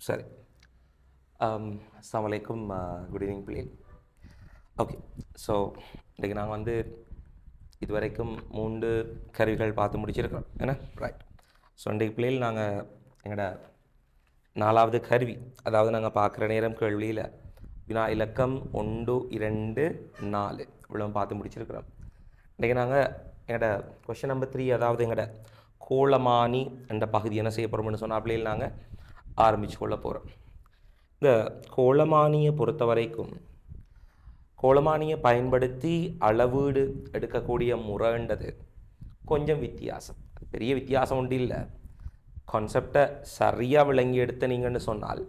சரி. அஸ்ஸலாமு அலைக்கும். குட் ஈவினிங் பிள்ளை. ஓகே. ஸோ இன்றைக்கி நாங்கள் இதுவரைக்கும் 3 கருவிகள் பார்த்து முடிச்சிருக்கிறோம் என்ன ரைட். ஸோ இன்றைக்கு பிள்ளைகள் நாங்கள் எங்களோட 4வது கருவி, அதாவது நாங்கள் பார்க்குற நேரம் கேள்வியில் வினா இலக்கம் 1 2 4 இவ்வளோ பார்த்து முடிச்சிருக்கிறோம். இன்றைக்கி நாங்கள் எங்களோட கொஷின் நம்பர் 3, அதாவது எங்களோட கோளமானி என்ற பகுதி என்ன செய்ய போகிறோம்னு சொன்னால் பிள்ளைகள் நாங்கள் ஆரம்பித்து கொள்ள போகிறோம். இந்த கோளமானியை பொறுத்த வரைக்கும் கோளமானியை பயன்படுத்தி அளவீடு எடுக்கக்கூடிய முறைன்றது கொஞ்சம் வித்தியாசம். பெரிய வித்தியாசம் ஒன்றும் இல்லை. கான்செப்டை சரியாக விளங்கி எடுத்த நீங்கன்னு சொன்னால்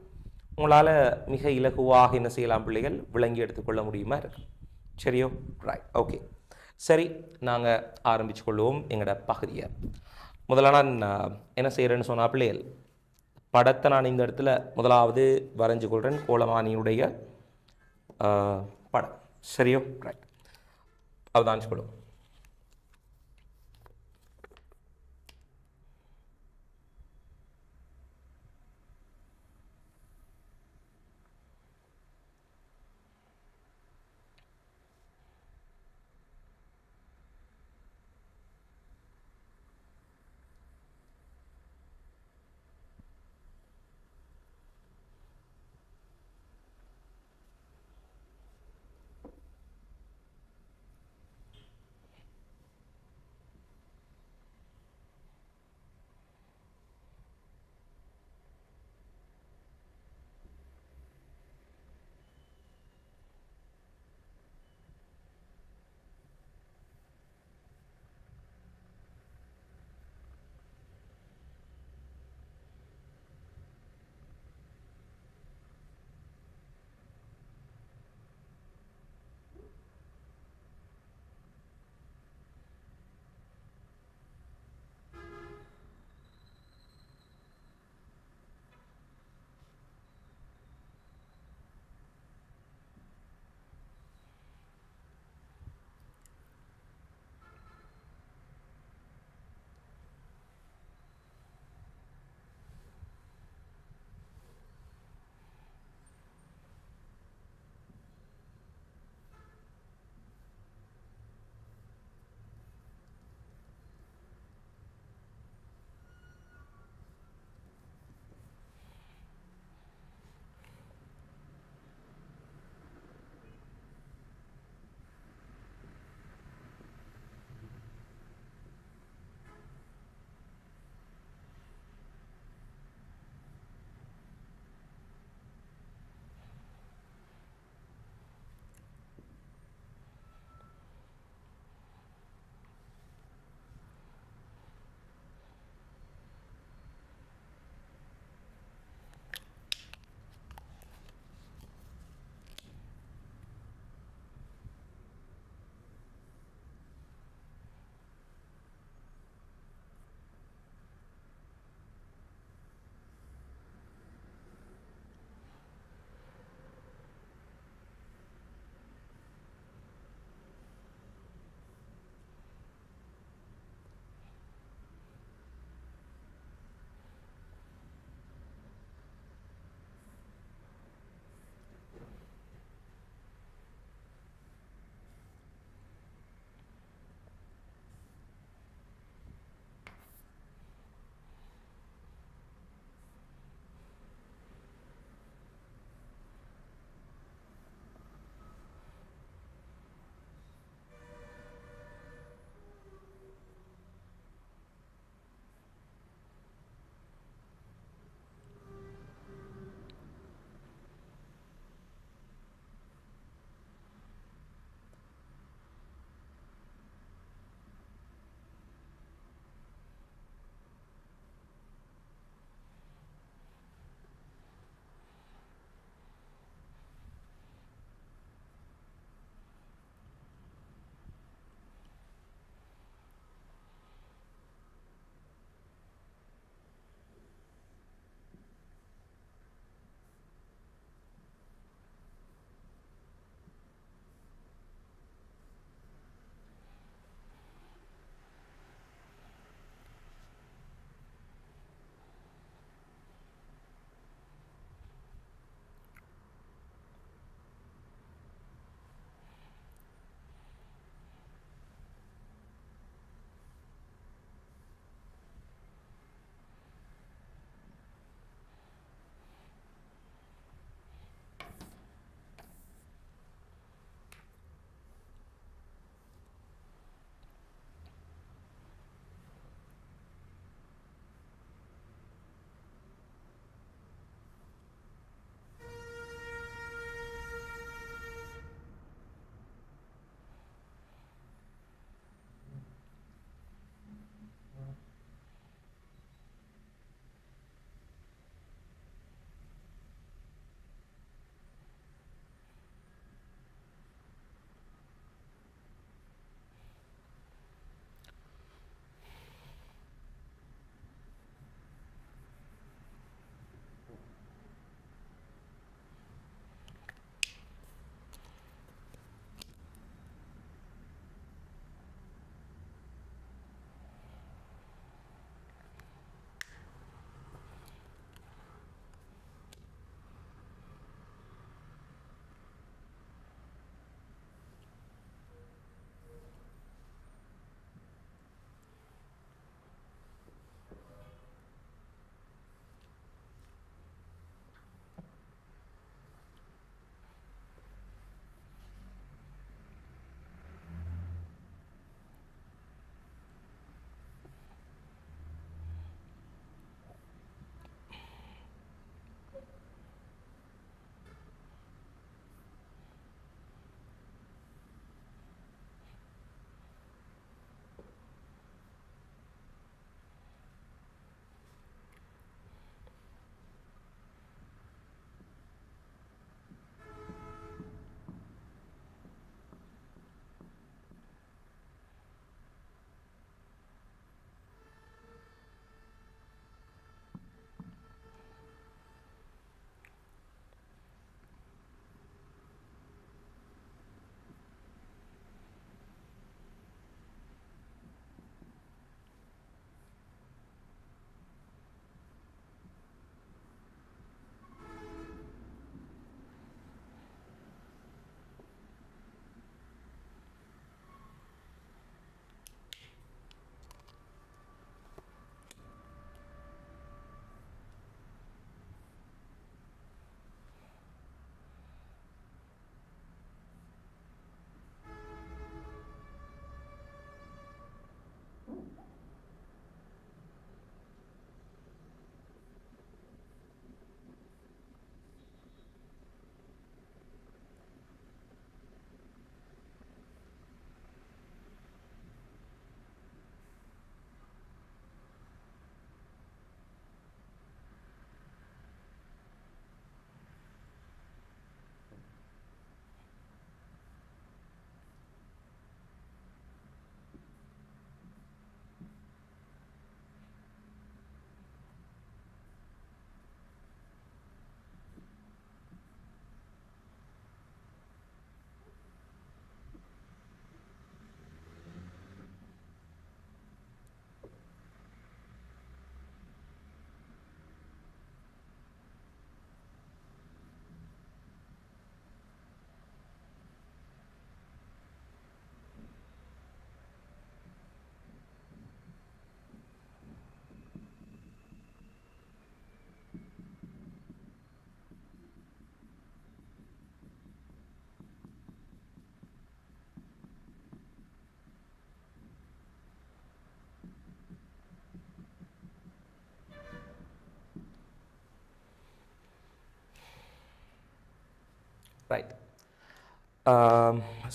உங்களால் மிக இலகுவாக என்ன செய்யலாம் பிள்ளைகள், விளங்கி எடுத்துக்கொள்ள முடியுமா இருக்கு. சரியோ ரைட். ஓகே சரி, நாங்கள் ஆரம்பித்து கொள்வோம் எங்களோட பகுதியை. முதல்ல நான் என்ன செய்கிறேன்னு சொன்னால் பிள்ளைகள், படத்தை நான் இந்த இடத்துல முதலாவது வரைஞ்சு கொள்கிறேன், கோளமானியுடைய படம். சரியோ ரைட். அவதானிச்சு கொள்ளும்.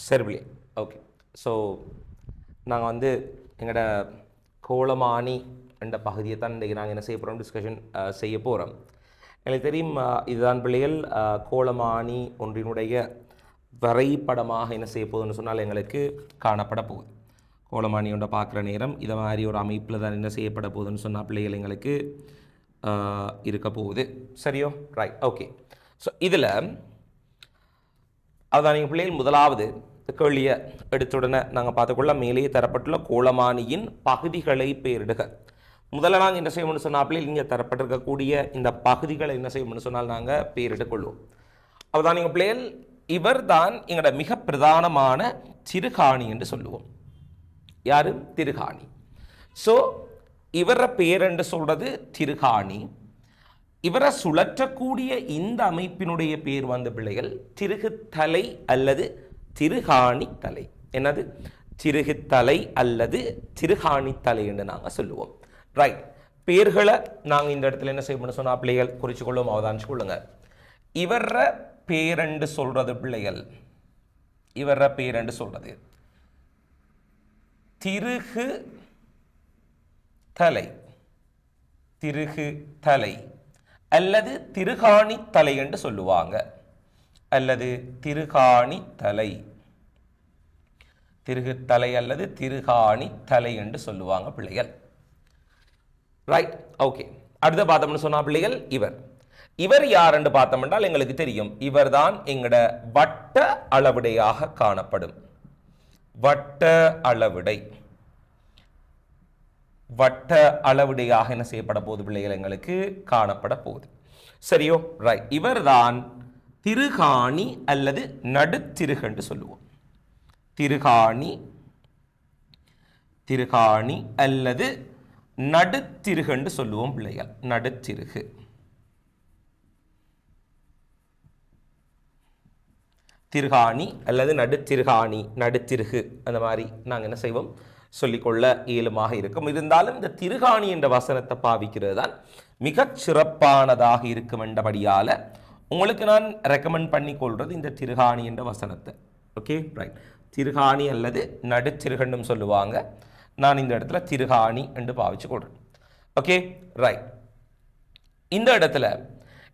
சரி பிள்ளை. ஓகே. ஸோ நாங்கள் வந்து எங்களோட கோலமானி என்ற பகுதியை தான் இன்றைக்கி நாங்கள் என்ன செய்ய போகிறோம், டிஸ்கஷன் செய்ய போகிறோம். எனக்கு தெரியும் இதுதான் பிள்ளைகள் கோலமானி ஒன்றினுடைய வரைபடமாக என்ன செய்ய போகுதுன்னு சொன்னால் எங்களுக்கு காணப்பட போகுது. கோலமானி ஒன்றை பார்க்குற நேரம் இதை மாதிரி ஒரு அமைப்பில் தான் என்ன செய்யப்பட போகுதுன்னு சொன்னால் பிள்ளைகள் எங்களுக்கு இருக்க போகுது. சரியோ? ரைட். ஓகே. ஸோ இதில் அதுதான் நீங்கள் பிள்ளைகள் முதலாவது கேள்வியை எடுத்துடனே நாங்கள் பார்த்துக்கொள்ள மேலேயே தரப்பட்டுள்ள கோலமானியின் பகுதிகளை பெயரிடுக. முதல்ல நாங்கள் என்ன செய்யணும்னு சொன்னால் பிள்ளைகள் இங்கே தரப்பட்டிருக்கக்கூடிய இந்த பகுதிகளை என்ன செய்யணும்னு சொன்னால் நாங்கள் பெயரிட்டுக்கொள்வோம். அதுதான் நீங்கள் பிள்ளைகள் இவர் தான் எங்களோட மிக பிரதானமான திருகாணி என்று சொல்லுவோம். யாரு? திருகாணி. ஸோ இவர பேர் என்று சொல்றது திருகாணி. இவரை சுழற்றக்கூடிய இந்த அமைப்பினுடைய பேர் வந்த பிள்ளைகள் திருகுத்தலை அல்லது திருகாணி தலை. என்னது? திருகுத்தலை அல்லது திருகாணி தலை என்று நாங்கள் சொல்லுவோம். ரைட். பேர்களை நாங்கள் இந்த இடத்துல என்ன செய்யணும்னு சொன்னால் பிள்ளைகள் குறிச்சு கொள்ளும், அவதானிச்சு கொள்ளுங்க. இவர பேரெண்டு சொல்றது பிள்ளைகள், இவர பேரெண்டு சொல்றது திருகு தலை, திருகு தலை அல்லது திருகாணி தலை என்று சொல்லுவாங்க. அல்லது திருகாணி தலை, திருகுத்தலை அல்லது திருகாணி தலை என்று சொல்லுவாங்க பிள்ளைகள். ரைட். ஓகே. அடுத்த பார்த்தோம்னு சொன்னா பிள்ளைகள் இவர் இவர் யார் என்று பார்த்தோம் என்றால் எங்களுக்கு தெரியும், இவர் தான் எங்கட வட்ட அளவிடையாக காணப்படும். வட்ட அளவிடை, வட்ட அளவிடையாக என்ன செய்யப்பட போகுது பிள்ளைகள் எங்களுக்கு காணப்பட போகுது. சரியோ? ரைட். இவர் தான் திருகாணி அல்லது நடுத்திருகு என்று சொல்லுவோம். திருகாணி, திருகாணி அல்லது நடுத்திருகு என்று சொல்லுவோம் பிள்ளைகள். நடுத்திருகு, திருகாணி அல்லது நடுத்திருகாணி, நடுத்திருகு அந்த மாதிரி நாங்கள் என்ன செய்வோம் சொல்லிக்கொள்ள இயலுமாக இருக்கும். இருந்தாலும் இந்த திருகாணி என்ற வசனத்தை பாவிக்கிறது தான் மிகச் சிறப்பானதாக இருக்கும் என்றபடியால் உங்களுக்கு நான் ரெக்கமெண்ட் பண்ணி கொள்வது இந்த திருகாணி என்ற வசனத்தை. Okay, right. திருகாணி அல்லது நடுத்திருகண்டும் சொல்லுவாங்க. நான் இந்த இடத்துல திருகாணி என்று பாவிச்சு கொள்றேன். Okay, right. இந்த இடத்துல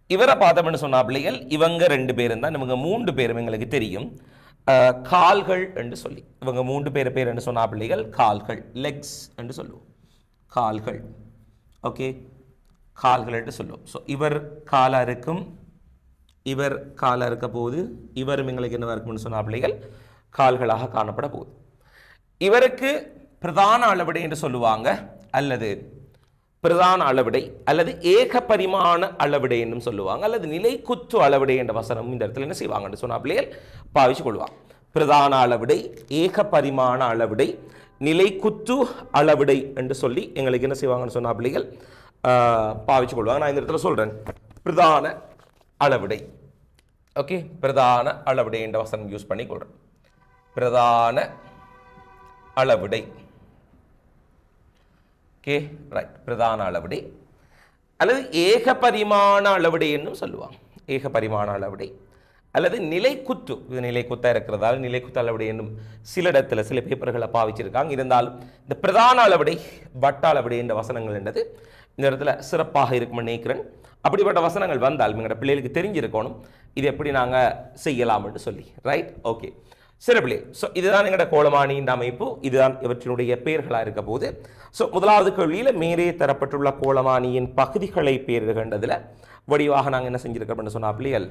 இவரை பார்த்தோம்னு சொன்னா பிள்ளைகள் இவங்க ரெண்டு பேரும் தான், இவங்க மூன்று பேரும் எங்களுக்கு தெரியும் கால்கள் என்று சொல்லி. இவங்க மூன்று பேர் என்று சொன்னா பிள்ளைகள் கால்கள், லெக்ஸ் என்று சொல்லுவோம். கால்கள். ஓகே, கால்கள் என்று சொல்லுவோம். ஸோ இவர் காலா இருக்கும், இவர் காலா இருக்க போது, இவரும் எங்களுக்கு என்ன இருக்கும்னு சொன்னா பிள்ளைகள் கால்களாக காணப்பட போகுது. இவருக்கு பிரதான அளவிடை என்று சொல்லுவாங்க, அல்லது பிரதான அளவிடை அல்லது ஏக பரிமாண அளவிடை என்றும் சொல்லுவாங்க, அல்லது நிலைக்குத்து அளவிடை என்ற வசனம் இந்த இடத்துல என்ன செய்வாங்கன்னு சொன்னா பிள்ளைகள் பாவிச்சு கொள்வாங்க. பிரதான அளவிடை, ஏக பரிமாண அளவிடை, நிலைக்குத்து அளவிடை என்று சொல்லி எங்களுக்கு என்ன செய்வாங்கன்னு சொன்னா பிள்ளைகள் பாவிச்சு கொள்வாங்க. நான் இந்த இடத்துல சொல்றேன் பிரதான அளவிடை. ஓகே, பிரதான அளவிடை என்ற வசனம் யூஸ் பண்ணி கொள்றேன். பிரதான அளவிடை. Okay, right. பிரதான அளவிடை அல்லது ஏக பரிமாண அளவிடை என்னும் சொல்லுவாங்க. ஏக பரிமாண அளவிடை அல்லது நிலைக்குத்து. இது நிலைக்குத்தா இருக்கிறதால நிலைக்குத்து அளவிடை என்னும் சில இடத்துல சில பேப்பர்களை பாவிச்சிருக்காங்க. இருந்தாலும் இந்த பிரதான அளவிடை, வட்ட அளவிடை என்ற வசனங்கள் என்றது இந்த இடத்துல சிறப்பாக இருக்கும்னு நினைக்கிறேன். அப்படிப்பட்ட வசனங்கள் வந்தால் எங்களோட பிள்ளைகளுக்கு தெரிஞ்சிருக்கணும் இது எப்படி நாங்கள் செய்யலாம்னு சொல்லி. ரைட். ஓகே, சரி பிள்ளை. ஸோ இதுதான் எங்களோட கோலமானியின் அமைப்பு, இதுதான் இவற்றினுடைய பெயர்களாக இருக்க போது. ஸோ முதலாவது கேள்வியில் மேலே தரப்பட்டுள்ள கோலமானியின் பகுதிகளை பெயரிடுகின்றதில் வடிவாக நாங்கள் என்ன செஞ்சிருக்கிறோம்னு சொன்னா பிள்ளைகள்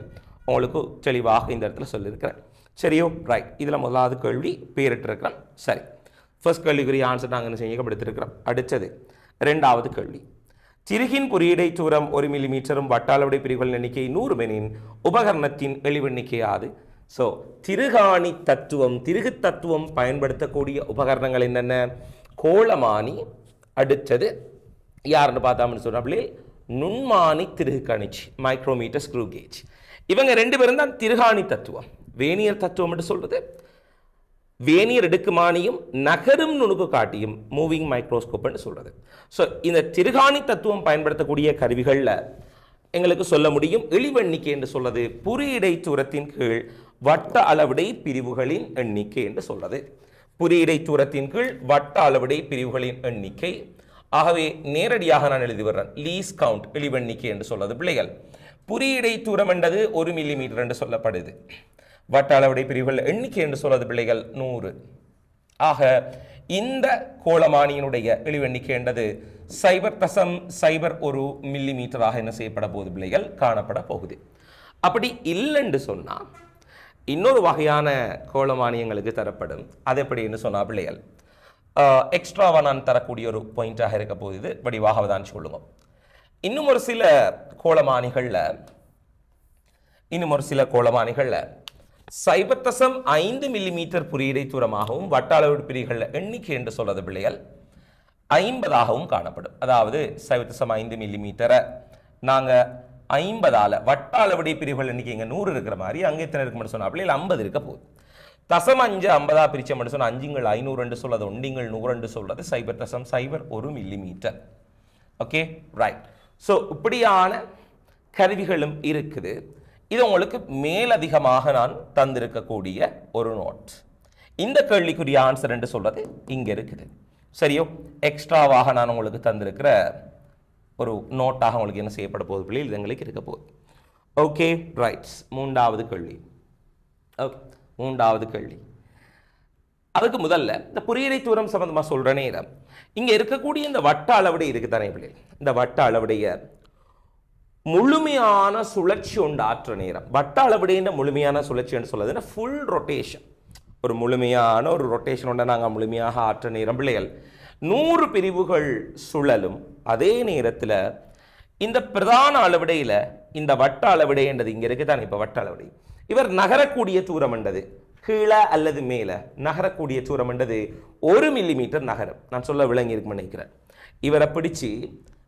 உங்களுக்கு தெளிவாக இந்த இடத்துல சொல்லியிருக்கிறேன். சரியோ? ரைட். இதில் முதலாவது கேள்வி பெயரிட்டிருக்கிறோம். சரி, ஃபர்ஸ்ட் கேள்விக்குரிய ஆன்சர் நாங்கள் என்ன செய்யப்படுத்திருக்கிறோம். அடுத்தது இரண்டாவது கேள்வி. திருகின் குறியீடை தூரம் 1 மில்லிமீட்டரும் வட்டாளவுடைய பிரிவுகளின் எண்ணிக்கை 100 எனின் உபகரணத்தின் எளிவெண்ணிக்கையாது. ஸோ திருகாணி தத்துவம், திருகு தத்துவம் பயன்படுத்தக்கூடிய உபகரணங்கள் என்னென்ன? கோலமானி, அடுத்தது யாருன்னு பார்த்தோம்னு சொன்னாப்லே நுண்மானி திருகு கணிச்சு, மைக்ரோமீட்டர் ஸ்க்ரூ கேஜ். இவங்க ரெண்டு பேரும் தான் திருகாணி தத்துவம். வேனியர் தத்துவம் என்று சொல்றது வேனியர் எடுக்குமானியும் நகரும் நுணுக்கு காட்டியும் மூவிங் மைக்ரோஸ்கோப்னு சொல்றது. ஸோ இந்த திருகாணி தத்துவம் பயன்படுத்தக்கூடிய கருவிகளில் எங்களுக்கு சொல்ல முடியும் எளிவெண்ணிக்கை என்று சொல்றது குறியீடை தூரத்தின் கீழ் வட்ட அளவிடை பிரிவுகளின் எண்ணிக்கை என்று சொல்றது. புரியடை தூரத்தின் கீழ் வட்ட அளவிடை பிரிவுகளின் எண்ணிக்கை. ஆகவே நேரடியாக நான் எழுதி வர்றேன் லீஸ் கவுண்ட் இழிவெண்ணிக்கை என்று சொல்றது பிள்ளைகள். புரியடை தூரம் என்றது 1 மில்லிமீட்டர் என்று சொல்லப்படுது. வட்ட அளவிடை பிரிவுகள் எண்ணிக்கை என்று சொல்றது பிள்ளைகள் 100. ஆக இந்த கோளமானியினுடைய இழிவெண்ணிக்கை என்றது 0.01 மில்லிமீட்டராக என்ன செய்யப்பட போகுது பிள்ளைகள் காணப்பட போகுது. அப்படி இல்லைன்னு சொன்னா இன்னொரு வகையான கோளமானியங்களுக்கு தரப்படும். அது எப்படின்னு சொன்னா பிள்ளைகள் எக்ஸ்ட்ராவா நான் தரக்கூடிய ஒரு பாயிண்டாக இருக்க போகுது. வடிவாக தான் சொல்லுங்க. இன்னும் ஒரு சில கோளமானிகள்ல 0.5 மில்லிமீட்டர் புரியடை தூரமாகவும் வட்ட அளவு பிரிவுகள் எண்ணிக்கை என்று சொல்றது பிள்ளைகள் 50ஆகவும் காணப்படும். அதாவது 0.5 மில்லிமீட்டரை நாங்க 50ஆல வட்ட அளவுடைய பிரிவுகள் எண்ணிக்கை இங்க 100 இருக்கிற மாதிரி அங்கே எத்தனை இருக்குன்னு சொன்னா பிள்ளைகள் 50 இருக்க போகுது. 0.5 50ஆ பிரிச்சோம் சொன்னா 5 500 என்று சொல்றது 1 100 என்று சொல்றது 0.01 மில்லிமீட்டர். Okay right. ஸோ இப்படியான கருவிகளும் இருக்குது. இது உங்களுக்கு மேலதிகமாக நான் தந்திருக்கக்கூடிய ஒரு நோட். இந்த கேள்விக்குரிய ஆன்சர் என்று சொல்றது இங்க இருக்குது. சரியோ? எக்ஸ்ட்ராவாக நான் உங்களுக்கு தந்திருக்கிற ஒரு நோட்டாக உங்களுக்கு என்ன செய்யப்பட போகுது பிள்ளை இது எங்களுக்கு இருக்க போகுது. Okay right. மூன்றாவது கேள்வி. ஓகே மூன்றாவது கேள்வி. அதுக்கு முதல்ல இந்த புரியடை தூரம் சம்பந்தமா சொல்ற நேரம் இங்க இருக்கக்கூடிய இந்த வட்ட அளவுடைய இருக்கு தானே பிள்ளை. இந்த வட்ட அளவுடைய முழுமையான சுழற்சி உண்டாற்ற நேரம் வட்ட அளவுடைய முழுமையான சுழற்சி என்று சொல்லுதுன்னா ஃபுல் ரொட்டேஷன். ஒரு முழுமையான ஒரு ரொட்டேஷன் உண்ட நாங்கள் முழுமையாக ஆற்ற நேரம் பிள்ளைகள் 100 பிரிவுகள் சுழலும். அதே நேரத்தில் இந்த பிரதான அளவிடையில இந்த வட்ட அளவிடை என்றது இங்க இருக்குதான். இப்ப வட்ட அளவிடை இவர் நகரக்கூடிய தூரம் என்றது கீழே அல்லது மேலே நகரக்கூடிய தூரம் என்றது 1 மில்லிமீட்டர் நகரம். நான் சொல்ல விளங்கி இருக்குன்னு நினைக்கிறேன். இவரை பிடிச்சு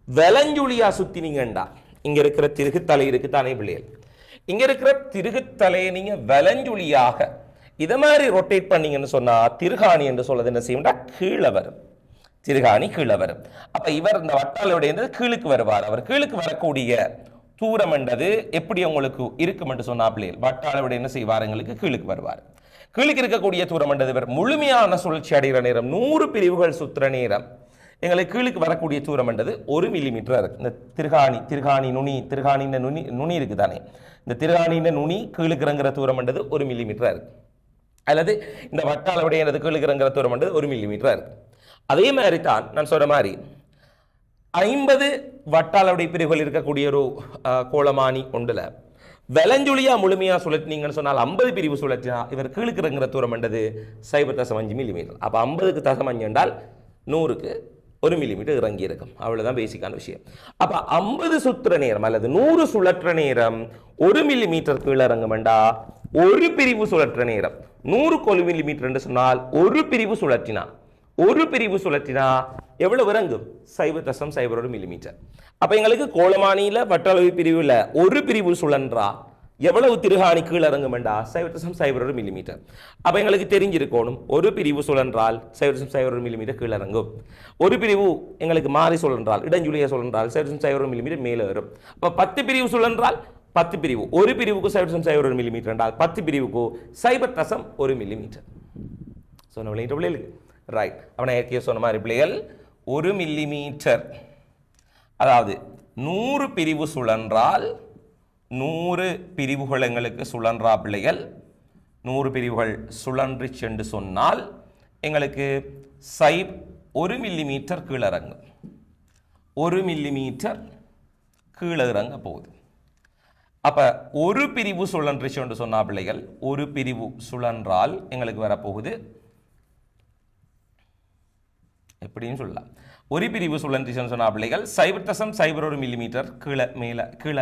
வலஞ்சுழியா சுத்தினீங்கண்டா இங்க இருக்கிற திருகுத்தலை இருக்கு தானே பிள்ளைகள். இங்க இருக்கிற திருகுத்தலையை நீங்க வலஞ்சுழியாக இத மாதிரி ரொட்டேட் பண்ணீங்கன்னு சொன்னா திருகாணி என்று சொல்றது என்ன செய்யும்டா கீழே வரும். திருகாணி கீழே வரும். அப்ப இவர் இந்த வட்டாளுடைய கீழுக்கு வருவார். அவர் கீழுக்கு வரக்கூடிய தூரம் என்றது எப்படி உங்களுக்கு இருக்கும் என்று சொன்னா பிள்ளைகள் வட்டாளுடைய என்ன செய்வார் எங்களுக்கு கீழுக்கு வருவார். கீழுக்கு இருக்கக்கூடிய தூரம் என்றது இவர் முழுமையான சுழற்சி அடைகிற நேரம் 100 பிரிவுகள் சுத்துற நேரம் எங்களுக்கு கீழுக்கு வரக்கூடிய தூரம் என்றது 1 மில்லிமீட்டர் இருக்கு. இந்த திருகாணி நுனி இருக்கு தானே. இந்த திருகாணியின் நுனி கீழுக்கு இறங்குற தூரம் என்றது 1 மில்லிமீட்டர் இருக்கு. அல்லது இந்த வட்ட அளவுடைய கீழுக்கு இறங்குற தூரம் என்றது 1 மில்லிமீட்டர் இருக்கு. அதே மாதிரி தான் நான் சொல்ற மாதிரி 50 வட்ட அளவுடைய பிரிவுகள் இருக்கக்கூடிய ஒரு கோளமானி ஒன்றுல வலஞ்சுழியா முழுமையா சுழற்றினீங்கன்னு சொன்னால் 50 பிரிவு சுழற்றினா இவர் கீழுக்கு இறங்குற தூரம் என்றது 0.5 மில்லிமீட்டர். அப்ப 50க்கு 0.5 என்றால் 100க்கு 1 மில்லிமீட்டர் இறங்கி இருக்கும். அவ்வளவுதான் பேசிக்கான விஷயம். அப்ப 50 சுற்றுற நேரம் அல்லது 100 சுழற்ற நேரம் 1 மில்லிமீட்டர் கீழே இறங்குமெண்டா ஒரு பிரிவு சுழற்ற நேரம் 100 மில்லிமீட்டர் என்று சொன்னால் ஒரு பிரிவு சுழற்றினா எவ்வளவு இறங்கும் 0.01 மில்லிமீட்டர். அப்ப எங்களுக்கு கோளமானியில வட்டளவு பிரிவுல ஒரு பிரிவு சுழன்றா எவ்வளவு திருகாணி கீழே இறங்குமெண்டா 0.01 மில்லிமீட்டர். அப்ப எங்களுக்கு தெரிஞ்சிருக்கணும் ஒரு பிரிவு சுழன்றால் 0.01 மில்லிமீட்டர் கீழே இறங்கும். ஒரு பிரிவு எங்களுக்கு மாறி சுழன்றால் இடஞ்சுழிய சுழன்றால் 0.01 மில்லிமீட்டர் மேலே வரும். அப்ப 10 பிரிவு சுழன்றால் 10 பிரிவு ஒரு பிரிவுக்கு 0.01 மில்லிமீட்டர் என்றால் 10 பிரிவுக்கு 0.1 மில்லிமீட்டர். சொன்ன பிள்ளைகளுக்கு ரைட். அவனை ஏற்கனவே சொன்ன மாதிரி பிள்ளைகள் 1 மில்லிமீட்டர் அதாவது 100 பிரிவு சுழன்றால் 100 பிரிவுகள் எங்களுக்கு சுழன்றா பிள்ளைகள் 100 பிரிவுகள் சுழன்று சென்று சொன்னால் எங்களுக்கு 1 மில்லிமீட்டர் கீழே இறங்கும். 1 மில்லிமீட்டர் கீழே இறங்க போகுது. அப்ப ஒரு பிரிவு சுழன்று சென்று சொன்னா பிள்ளைகள் ஒரு பிரிவு சுழன்றால் எங்களுக்கு வரப்போகுது எப்படின்னு சொல்லலாம். ஒரு பிரிவு சுழன்று சொன்னா பிள்ளைகள் 0.01 மில்லிமீட்டர் கீழே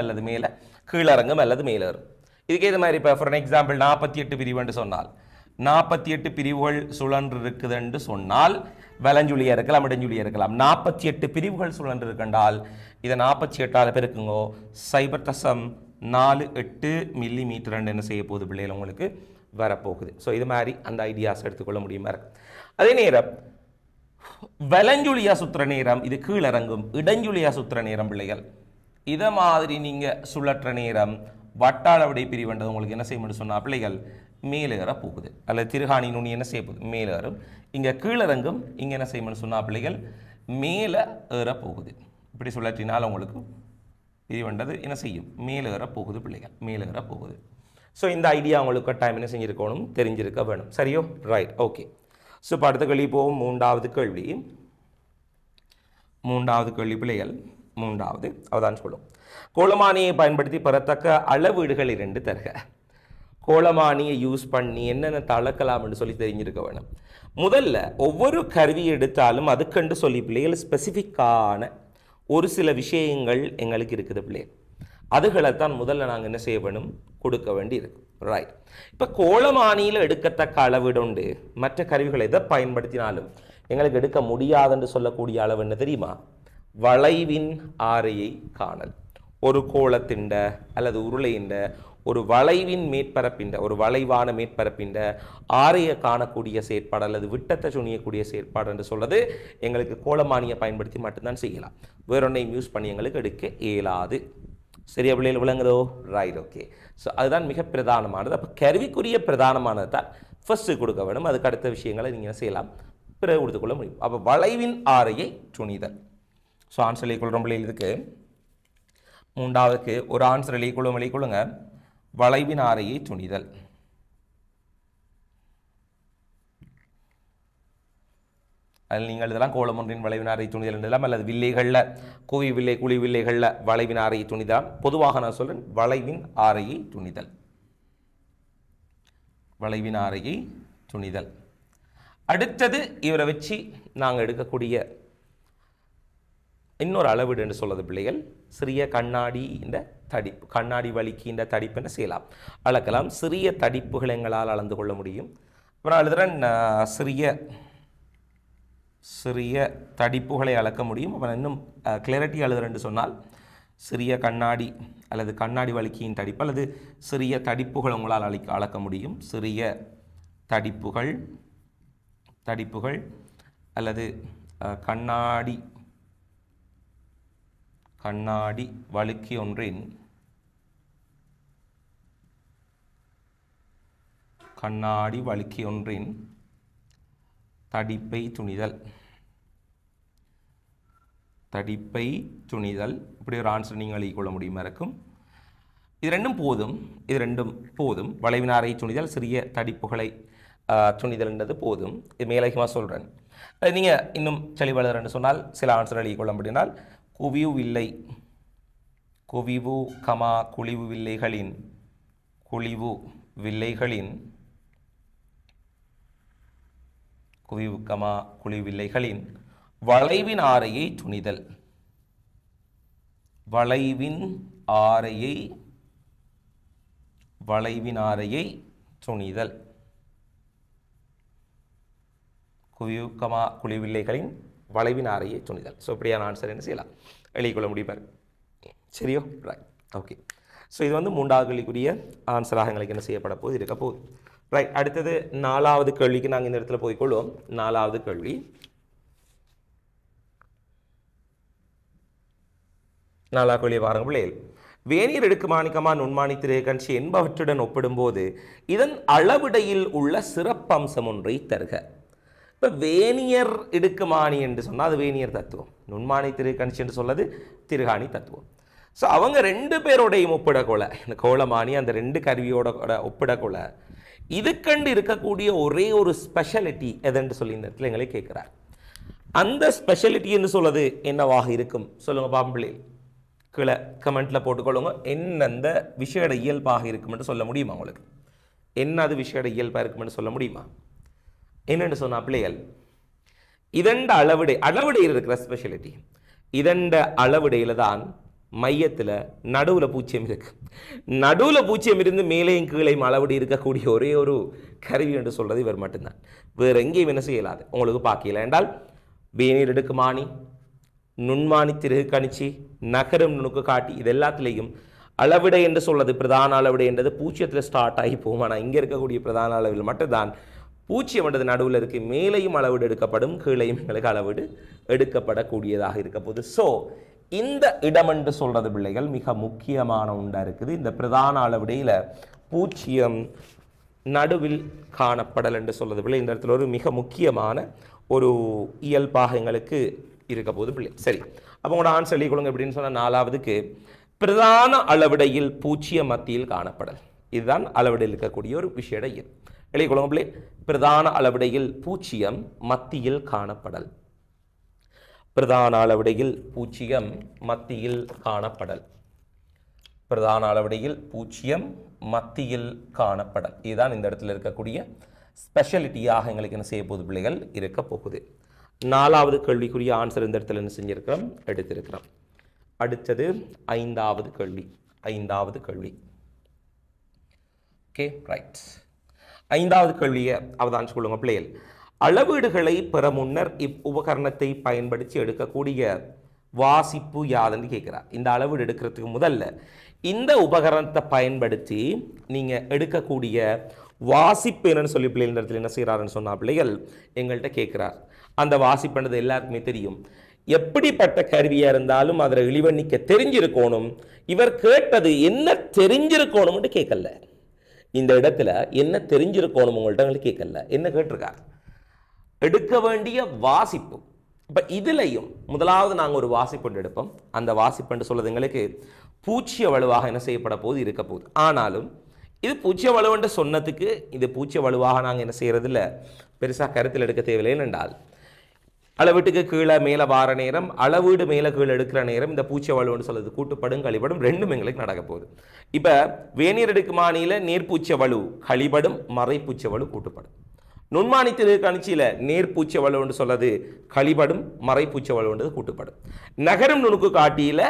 அல்லது மேலே கீழே இறங்கும் அல்லது மேலே வரும். இதுக்கு இது மாதிரி இப்போ ஃபார் எக்ஸாம்பிள் 48 பிரிவு என்று சொன்னால் 48 பிரிவுகள் சுழன்று இருக்குது என்று சொன்னால் வலஞ்சுழியா இருக்கலாம் இடஞ்சுழியா இருக்கலாம். 48 பிரிவுகள் சுழன்று இருக்கின்றால் இதை 48ஆல் பெருக்குங்கோ 0.48 மில்லிமீட்டர் என்ன செய்ய போகுது பிள்ளைகள் உங்களுக்கு வரப்போகுது. ஸோ இது மாதிரி அந்த ஐடியாஸ் எடுத்துக்கொள்ள முடியுமா இருக்கு. அதே நேரம் வலஞ்சுழியா சுத்துற நேரம் இது கீழே இறங்கும். இடஞ்சுழியா சுத்துற நேரம் பிள்ளைகள் இதை மாதிரி நீங்க சுழற்ற நேரம் வட்ட அளவுடைய பிரிவுன்றது உங்களுக்கு என்ன செய்யும் சொன்னால் பிள்ளைகள் மேலேற போகுது அல்லது திருகாணி நுனி என்ன செய்ய போகுது மேலேறும் இங்கே கீழறங்கும் இங்கே என்ன செய்யும் சொன்னால் பிள்ளைகள் மேலே ஏற போகுது இப்படி சொல்லட்டினால் உங்களுக்கு பிரிவுன்றது என்ன செய்யும் மேலேற போகுது பிள்ளைகள் மேலேற போகுது ஸோ இந்த ஐடியா உங்களுக்கு டைம் என்ன செஞ்சுருக்கணும் தெரிஞ்சிருக்க வேணும் சரியோ ரைட் ஓகே ஸோ இப்போ அடுத்த கேள்வி போகும் மூன்றாவது கேள்வி பிள்ளைகள் மூன்றாவது அவதான் சொல்லும் கோலமானியை பயன்படுத்தி பெறத்தக்க அளவீடுகள் 2 தருக கோலமானியை யூஸ் பண்ணி என்னென்ன தளர்க்கலாம்னு சொல்லி தெரிஞ்சிருக்க வேணும் முதல்ல ஒவ்வொரு கருவி எடுத்தாலும் அதுக்கண்டு சொல்லி பிள்ளைகள் ஸ்பெசிஃபிக்கான ஒரு சில விஷயங்கள் எங்களுக்கு இருக்குது பிள்ளைகள் அதுகளைத்தான் முதல்ல நாங்கள் என்ன செய்ய வேணும் கொடுக்க வேண்டி இருக்கு ரைட் இப்போ கோலமானியில் எடுக்கத்தக்க அளவீடு உண்டு மற்ற கருவிகளை எதை பயன்படுத்தினாலும் எங்களுக்கு எடுக்க முடியாதுன்னு சொல்லக்கூடிய அளவு என்ன தெரியுமா வளைவின் ஆரையை காணல் ஒரு கோலத்திண்ட அல்லது உருளையிண்ட ஒரு வளைவின் மேற்பரப்பிண்ட ஒரு வளைவான மேற்பரப்பிண்ட ஆரையை காணக்கூடிய செயற்பாடு அல்லது விட்டத்தை சுணியக்கூடிய செயற்பாடு என்று சொல்றது எங்களுக்கு கோலமானியை பயன்படுத்தி மட்டும்தான் செய்யலாம் வேறொன்னையும் யூஸ் பண்ணி எங்களுக்கு எடுக்க இயலாது சரியா பிள்ளைகள் விளங்குதோ ரைட் ஓகே ஸோ அதுதான் மிக பிரதானமானது அப்போ கருவிக்குரிய பிரதானமானது தான் ஃபர்ஸ்ட்டு கொடுக்க வேணும் அதுக்கு அடுத்த விஷயங்களை நீங்கள் என்ன செய்யலாம் பிறகு கொடுத்துக்கொள்ள முடியும் அப்போ வளைவின் ஆரையை துணிதல் ஸோ ஆன்சர் எழுதிக்கொள்கிறோம் பிள்ளைகள் இதுக்கு மூன்றாவதுக்கு ஒரு ஆன்சர் எழுதிக்கொள்ளுங்க வளைவின் ஆரையை துணிதல் அதில் நீங்கள் இதெல்லாம் கோலம் ஒன்றின் வளைவினாரை துணிதல் என்றெல்லாம் அல்லது வில்லைகளில் குவி வில்லை குழி வில்லைகளில் வளைவின் ஆரையை துணிதல் பொதுவாக நான் சொல்றேன் வளைவின் ஆரையை துணிதல் வளைவின் ஆரையை துணிதல் அடுத்தது இவரை வச்சு நாங்கள் எடுக்கக்கூடிய இன்னொரு அளவீடு என்று சொல்வது பிள்ளைகள் சிறிய கண்ணாடி இந்த தடிப்பு கண்ணாடி வலிக்கு இந்த தடிப்பு என்ன செய்யலாம் அளக்கலாம் சிறிய தடிப்புகள் எங்களால் அளந்து கொள்ள முடியும் அப்புறம் எழுதுறேன் சிறிய தடிப்புகளை அளக்க முடியும் அப்புறம் இன்னும் கிளாரிட்டி எழுதுறேன்னு சொன்னால் சிறிய கண்ணாடி அல்லது கண்ணாடி வலிக்கியின் தடிப்பு அல்லது சிறிய தடிப்புகள் உங்களால் அளக்க முடியும் சிறிய தடிப்புகள் அல்லது கண்ணாடி வழுக்கி ஒன்றின் தடிப்பை துணிதல் இப்படி ஒரு ஆன்சர் நீங்கள் எழுதிக்கொள்ள முடியுமா இருக்கும் இது ரெண்டும் போதும் வளைவினாரை துணிதல் சிறிய தடிப்புகளை துணிதல் என்றது போதும் இது மேலகமாக சொல்கிறேன் நீங்கள் இன்னும் தெளிவழுதுன்னு சொன்னால் சில ஆன்சர் எழுதிக்கொள்ள முடியினால் குவிவு வில்லைகளின் வளைவின் ஆரையை துணிதல் வளைவின் ஆரையை துணிதல் குழிவில்லைகளின் வளைவின் ஆரையை துணிதல் ஸோ இப்படியான ஆன்சர் என்ன செய்யலாம் எழுதிக்கொள்ள முடியுமா சரியோ ரைட் ஓகே ஸோ இது வந்து மூன்றாவது கேள்விக்குரிய ஆன்சராக எங்களுக்கு என்ன செய்யப்பட போகுது இருக்க போகுது ரைட் அடுத்தது நாலாவது கேள்விக்கு நாங்கள் இந்த இடத்துல போய்க்கொள்வோம் நாலாவது கேள்வி பாருங்க பிள்ளைகள் வேணியர் எடுக்குமானிக்கமா நுண்மானி திரைக்கஞ்சி என்பவற்றுடன் ஒப்பிடும்போது இதன் அளவிடையில் உள்ள சிறப்பம்சம் ஒன்றை தருக இப்போ வேணியர் இடுக்குமானி என்று சொன்னால் அது வேணியர் தத்துவம் நுண்மானி திரைக்கஞ்சி என்று சொல்லது திருகாணி தத்துவம் ஸோ அவங்க ரெண்டு பேரோடையும் ஒப்பிடக்கொள்ள இந்த கோலமானி அந்த ரெண்டு கருவியோட ஒப்பிடக்கொள்ள இதுக்கண்டு இருக்கக்கூடிய ஒரே ஒரு ஸ்பெஷாலிட்டி எதுன்னு சொல்லி இந்த இடத்துல எங்களை கேட்குறார் அந்த ஸ்பெஷாலிட்டி என்று சொல்வது என்னவாக இருக்கும் சொல்லுங்க பாம்பிள்ளை கீழே கமெண்ட்டில் போட்டுக்கொள்ளுங்க என்னெந்த விஷயோட இயல்பாக இருக்குமென்று சொல்ல முடியுமா உங்களுக்கு என்ன அது விஷயோட இயல்பாக இருக்குமென்று சொல்ல முடியுமா என்னென்னு சொன்னால் பிள்ளைகள் இதண்ட அளவிடையில் இருக்கிற ஸ்பெஷாலிட்டி இதண்ட அளவிடையில் தான் மையத்தில் நடுவில் பூச்சியம் இருக்கு நடுவில் பூச்சியம் இருந்து மேலேயும் கீழையும் அளவிடி இருக்கக்கூடிய ஒரே ஒரு கருவி என்று சொல்கிறது இவர் மட்டும்தான் வேறு எங்கேயும் என்ன செய்யலாது உங்களுக்கு பார்க்கல என்றால் வேணீர் எடுக்குமானி நுண்மானி திருகு கணிச்சி நகரும் நுணுக்கு காட்டி இது எல்லாத்துலேயும் அளவிடை என்று சொல்வது பிரதான அளவிடை என்றது பூச்சியத்தில் ஸ்டார்ட் ஆகி போகும் ஆனால் இங்கே இருக்கக்கூடிய பிரதான அளவில் மட்டும்தான் பூச்சியம் என்றது நடுவில் இருக்கு மேலையும் அளவீடு எடுக்கப்படும் கீழையும் எங்களுக்கு அளவீடு எடுக்கப்படக்கூடியதாக இருக்க போகுது ஸோ இந்த இடம் என்று சொல்றது பிள்ளைகள் மிக முக்கியமான ஒன்றா இருக்குது. இந்த பிரதான அளவிடையில 0 நடுவில் காணப்படல் என்று சொல்றது பிள்ளை. இந்த இடத்துல ஒரு மிக முக்கியமான ஒரு இயல்பாக எங்களுக்கு இருக்க போது பிள்ளை. சரி, அப்போ உங்களோட ஆன்சர் சொல்லிக்கொள்ளுங்க. எப்படின்னு சொன்னால், 4வதுக்கு பிரதான அளவிடையில் 0 மத்தியில் காணப்படல். இதுதான் அளவிடையில் இருக்கக்கூடிய ஒரு விஷய இயல். எழுதிக்கொள்ளுங்க பிள்ளை. பிரதான அளவிடையில் 0 மத்தியில் காணப்படல். பிரதான அளவிடையில் 0 மத்தியில் காணப்படல். பிரதான அளவிடையில் 0 மத்தியில் காணப்படல். இதுதான் இந்த இடத்துல இருக்கக்கூடிய ஸ்பெஷலிட்டியாக எங்களுக்கு என்ன செய்ய போகுது பிள்ளைகள் இருக்க போகுது. 4வது கேள்விக்குரிய ஆன்சர் இந்த இடத்துல என்ன செஞ்சிருக்கிறோம், எடுத்திருக்கிறோம். அடுத்தது 5வது கேள்வி. 5வது கேள்வி. Okay, right. 5வது கேள்வியை அவதானிச்சு கொள்ளுங்க பிள்ளைகள். அளவீடுகளை பெற முன்னர் உபகரணத்தை பயன்படுத்தி எடுக்கக்கூடிய வாசிப்பு யாதுன்னு கேட்கிறார். இந்த அளவீடு எடுக்கிறதுக்கு முதல்ல இந்த உபகரணத்தை பயன்படுத்தி நீங்க எடுக்கக்கூடிய வாசிப்பு என்னன்னு சொல்லி பிள்ளைகள் இந்த இடத்துல என்ன செய்யறாருன்னு சொன்னா பிள்ளைகள் எங்கள்கிட்ட கேட்கிறார். அந்த வாசிப்புன்றது எல்லாருக்குமே தெரியும். எப்படிப்பட்ட கருவியா இருந்தாலும் அதில் இழிவண்ணிக்க தெரிஞ்சிருக்கணும். இவர் கேட்டது என்ன தெரிஞ்சிருக்கணும்னு கேட்கல. இந்த இடத்துல என்ன தெரிஞ்சிருக்கணும் உங்கள்கிட்ட கேட்கல. என்ன கேட்டிருக்கார், எடுக்க வேண்டிய வாசிப்பு. இப்போ இதுலையும் முதலாவது நாங்கள் ஒரு வாசிப்பு எடுப்போம். அந்த வாசிப்புன்னு சொல்றது எங்களுக்கு 0 வலுவாக என்ன செய்யப்பட போது இருக்க போகுது. ஆனாலும் இது 0 வலுவென்று சொன்னதுக்கு இது 0 வலுவாக நாங்கள் என்ன செய்யறது இல்லை, பெருசாக கருத்தில் எடுக்க தேவையில்லை. என்றால் அளவீட்டுக்கு கீழே மேலே வார நேரம், அளவீடு மேலே கீழே எடுக்கிற நேரம் இந்த 0 வலுவன்னு சொல்றது கூட்டுப்படும் கழிபடும் ரெண்டும் எங்களுக்கு நடக்க போகுது. இப்போ வேநீர் எடுக்குமானியில் நேர்பூச்ச வலு கழிபடும், மறைப்பூச்ச வலு கூட்டுப்படும். நுண்மானித்திரு கணிச்சியில் நேர்பூச்ச வலுன்னு சொல்றது கழிபடும், மறைப்பூச்ச வலுன்றது கூட்டுப்படும். நகரும் நுணுக்கு காட்டியில்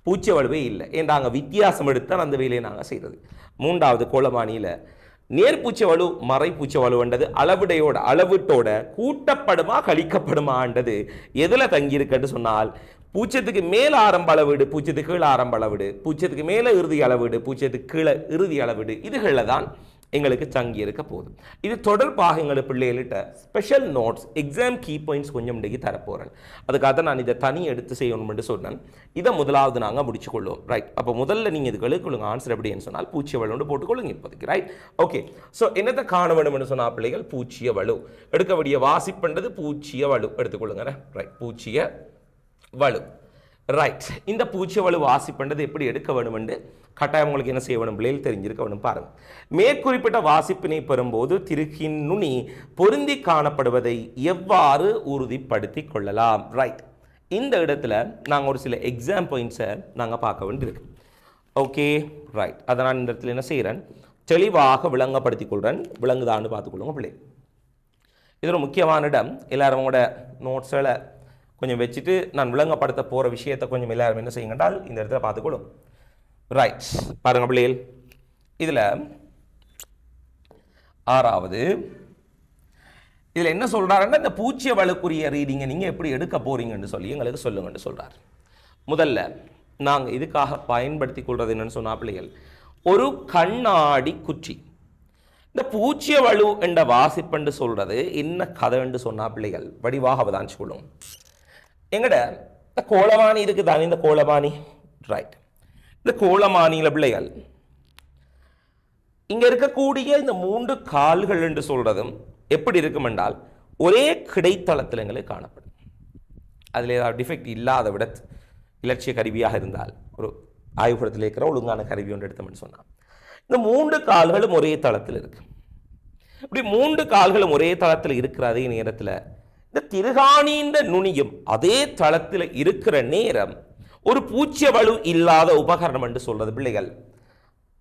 பூச்சை வலுவே இல்லை. ஏன் நாங்கள் வித்தியாசம் எடுத்தால் அந்த வேலையை நாங்கள் செய்கிறது. 3வது கோலமானியில் நேர்பூச்ச வலு மறைப்பூச்ச வலுன்றது அளவிடையோட அளவீட்டோட கூட்டப்படுமா கழிக்கப்படுமான்றது எதில் தங்கியிருக்குன்னு சொன்னால், பூச்சத்துக்கு மேலே ஆரம்ப அளவீடு, பூச்சத்துக்கு கீழே ஆரம்ப அளவீடு, பூச்சத்துக்கு மேலே இறுதி அளவீடு, பூச்சத்துக்கு கீழே இறுதி அளவீடு, இதுகளில் தான் எங்களுக்கு தங்கி இருக்க போகுது. இது தொடர்பாக எங்களுக்கு பிள்ளைகள்கிட்ட special notes, exam key points கொஞ்சம் இன்றைக்கு தரப்போகிறேன். அதுக்காக நான் இதை தனி எடுத்து செய்யணும்னு சொன்னேன். இதை முதலாவது நாங்கள் முடிச்சு கொள்வோம். ரைட். அப்போ முதல்ல நீங்கள் இதுகளுக்கு கொள்ளுங்க ஆன்சர் எப்படின்னு சொன்னால் 0 வலுன்னு போட்டுக்கொள்ளுங்க இப்போதைக்கு. Right, okay. ஸோ என்னத்தை காண வேணும்னு சொன்னால் பிள்ளைகள் 0 வலு எடுக்க வேண்டிய வாசிப்புன்றது 0 வலு எடுத்துக்கொள்ளுங்க. ரைட், 0 வலு. ரைட், இந்த 0 வலு வாசிப்புன்றது எப்படி எடுக்க வேணும்னு கட்டாயம் உங்களுக்கு என்ன செய்ய வேணும் பிள்ளைகள் தெரிஞ்சிருக்க வேணும். பாருங்க, மேற்குறிப்பிட்ட வாசிப்பினை பெறும்போது திருகின் நுனி பொருந்தி காணப்படுவதை எவ்வாறு உறுதிப்படுத்தி கொள்ளலாம். ரைட், இந்த இடத்துல நாங்கள் ஒரு சில எக்ஸாம் பாயிண்ட்ஸை நாங்கள் பார்க்க வேண்டியிருக்கு. Okay, right. அதை நான் இந்த இடத்துல என்ன செய்கிறேன், தெளிவாக விளங்கப்படுத்திக் கொள்கிறேன். விளங்குதான்னு பார்த்துக்கொள்ளுங்க பிள்ளை. இது ஒரு முக்கியமான இடம். எல்லாரும் உங்களோட நோட்ஸில் கொஞ்சம் வச்சுட்டு நான் விளங்கப்படுத்த போகிற விஷயத்தை கொஞ்சம் எல்லாரும் என்ன செய்யுங்கன்றால் இந்த இடத்துல பார்த்துக்கொள்ளும். ரைட், பாருங்க பிள்ளைகள். இதில் 6வது இதில் என்ன சொல்கிறாருன்னா, இந்த 0 வலுக்குரிய ரீடிங்கை நீங்கள் எப்படி எடுக்க போகிறீங்கன்னு சொல்லி எங்களுக்கு சொல்லுங்கன்னு சொல்கிறார். முதல்ல நாங்கள் இதுக்காக பயன்படுத்தி கொள்வது என்னன்னு சொன்னால் பிள்ளைகள், ஒரு கண்ணாடி குச்சி. இந்த 0 வலு என்ற வாசிப்புன்னு சொல்கிறது என்ன கதைன்னு சொன்னால் பிள்ளைகள் வடிவாக அவதானிச்சு கொள்ளும். எங்கட இந்த கோலமானி இருக்கு தானே, இந்த கோலமானி. ரைட், இந்த கோலமானியில் பிள்ளைகள் இங்க இருக்கக்கூடிய இந்த 3 கால்கள் என்று சொல்றதும் எப்படி இருக்கும் என்றால் ஒரே கிடைத்தளத்தில் எங்களுக்கு காணப்படும். அதில் ஏதாவது டிஃபெக்ட் இல்லாத விட இலட்சிய கருவியாக இருந்தால், ஒரு ஆய்வுபடத்தில் இருக்கிற ஒழுங்கான கருவி ஒன்று எடுத்தோம்னு சொன்னால், இந்த 3 கால்களும் ஒரே தளத்தில் இருக்கு. இப்படி 3 கால்களும் ஒரே தளத்தில் இருக்கிற அதே நேரத்தில் இந்த திருகாணியின் நுனியும் அதே தளத்தில் இருக்கிற நேரம் ஒரு 0 வலு இல்லாத உபகரணம் என்று சொல்றது பிள்ளைகள்.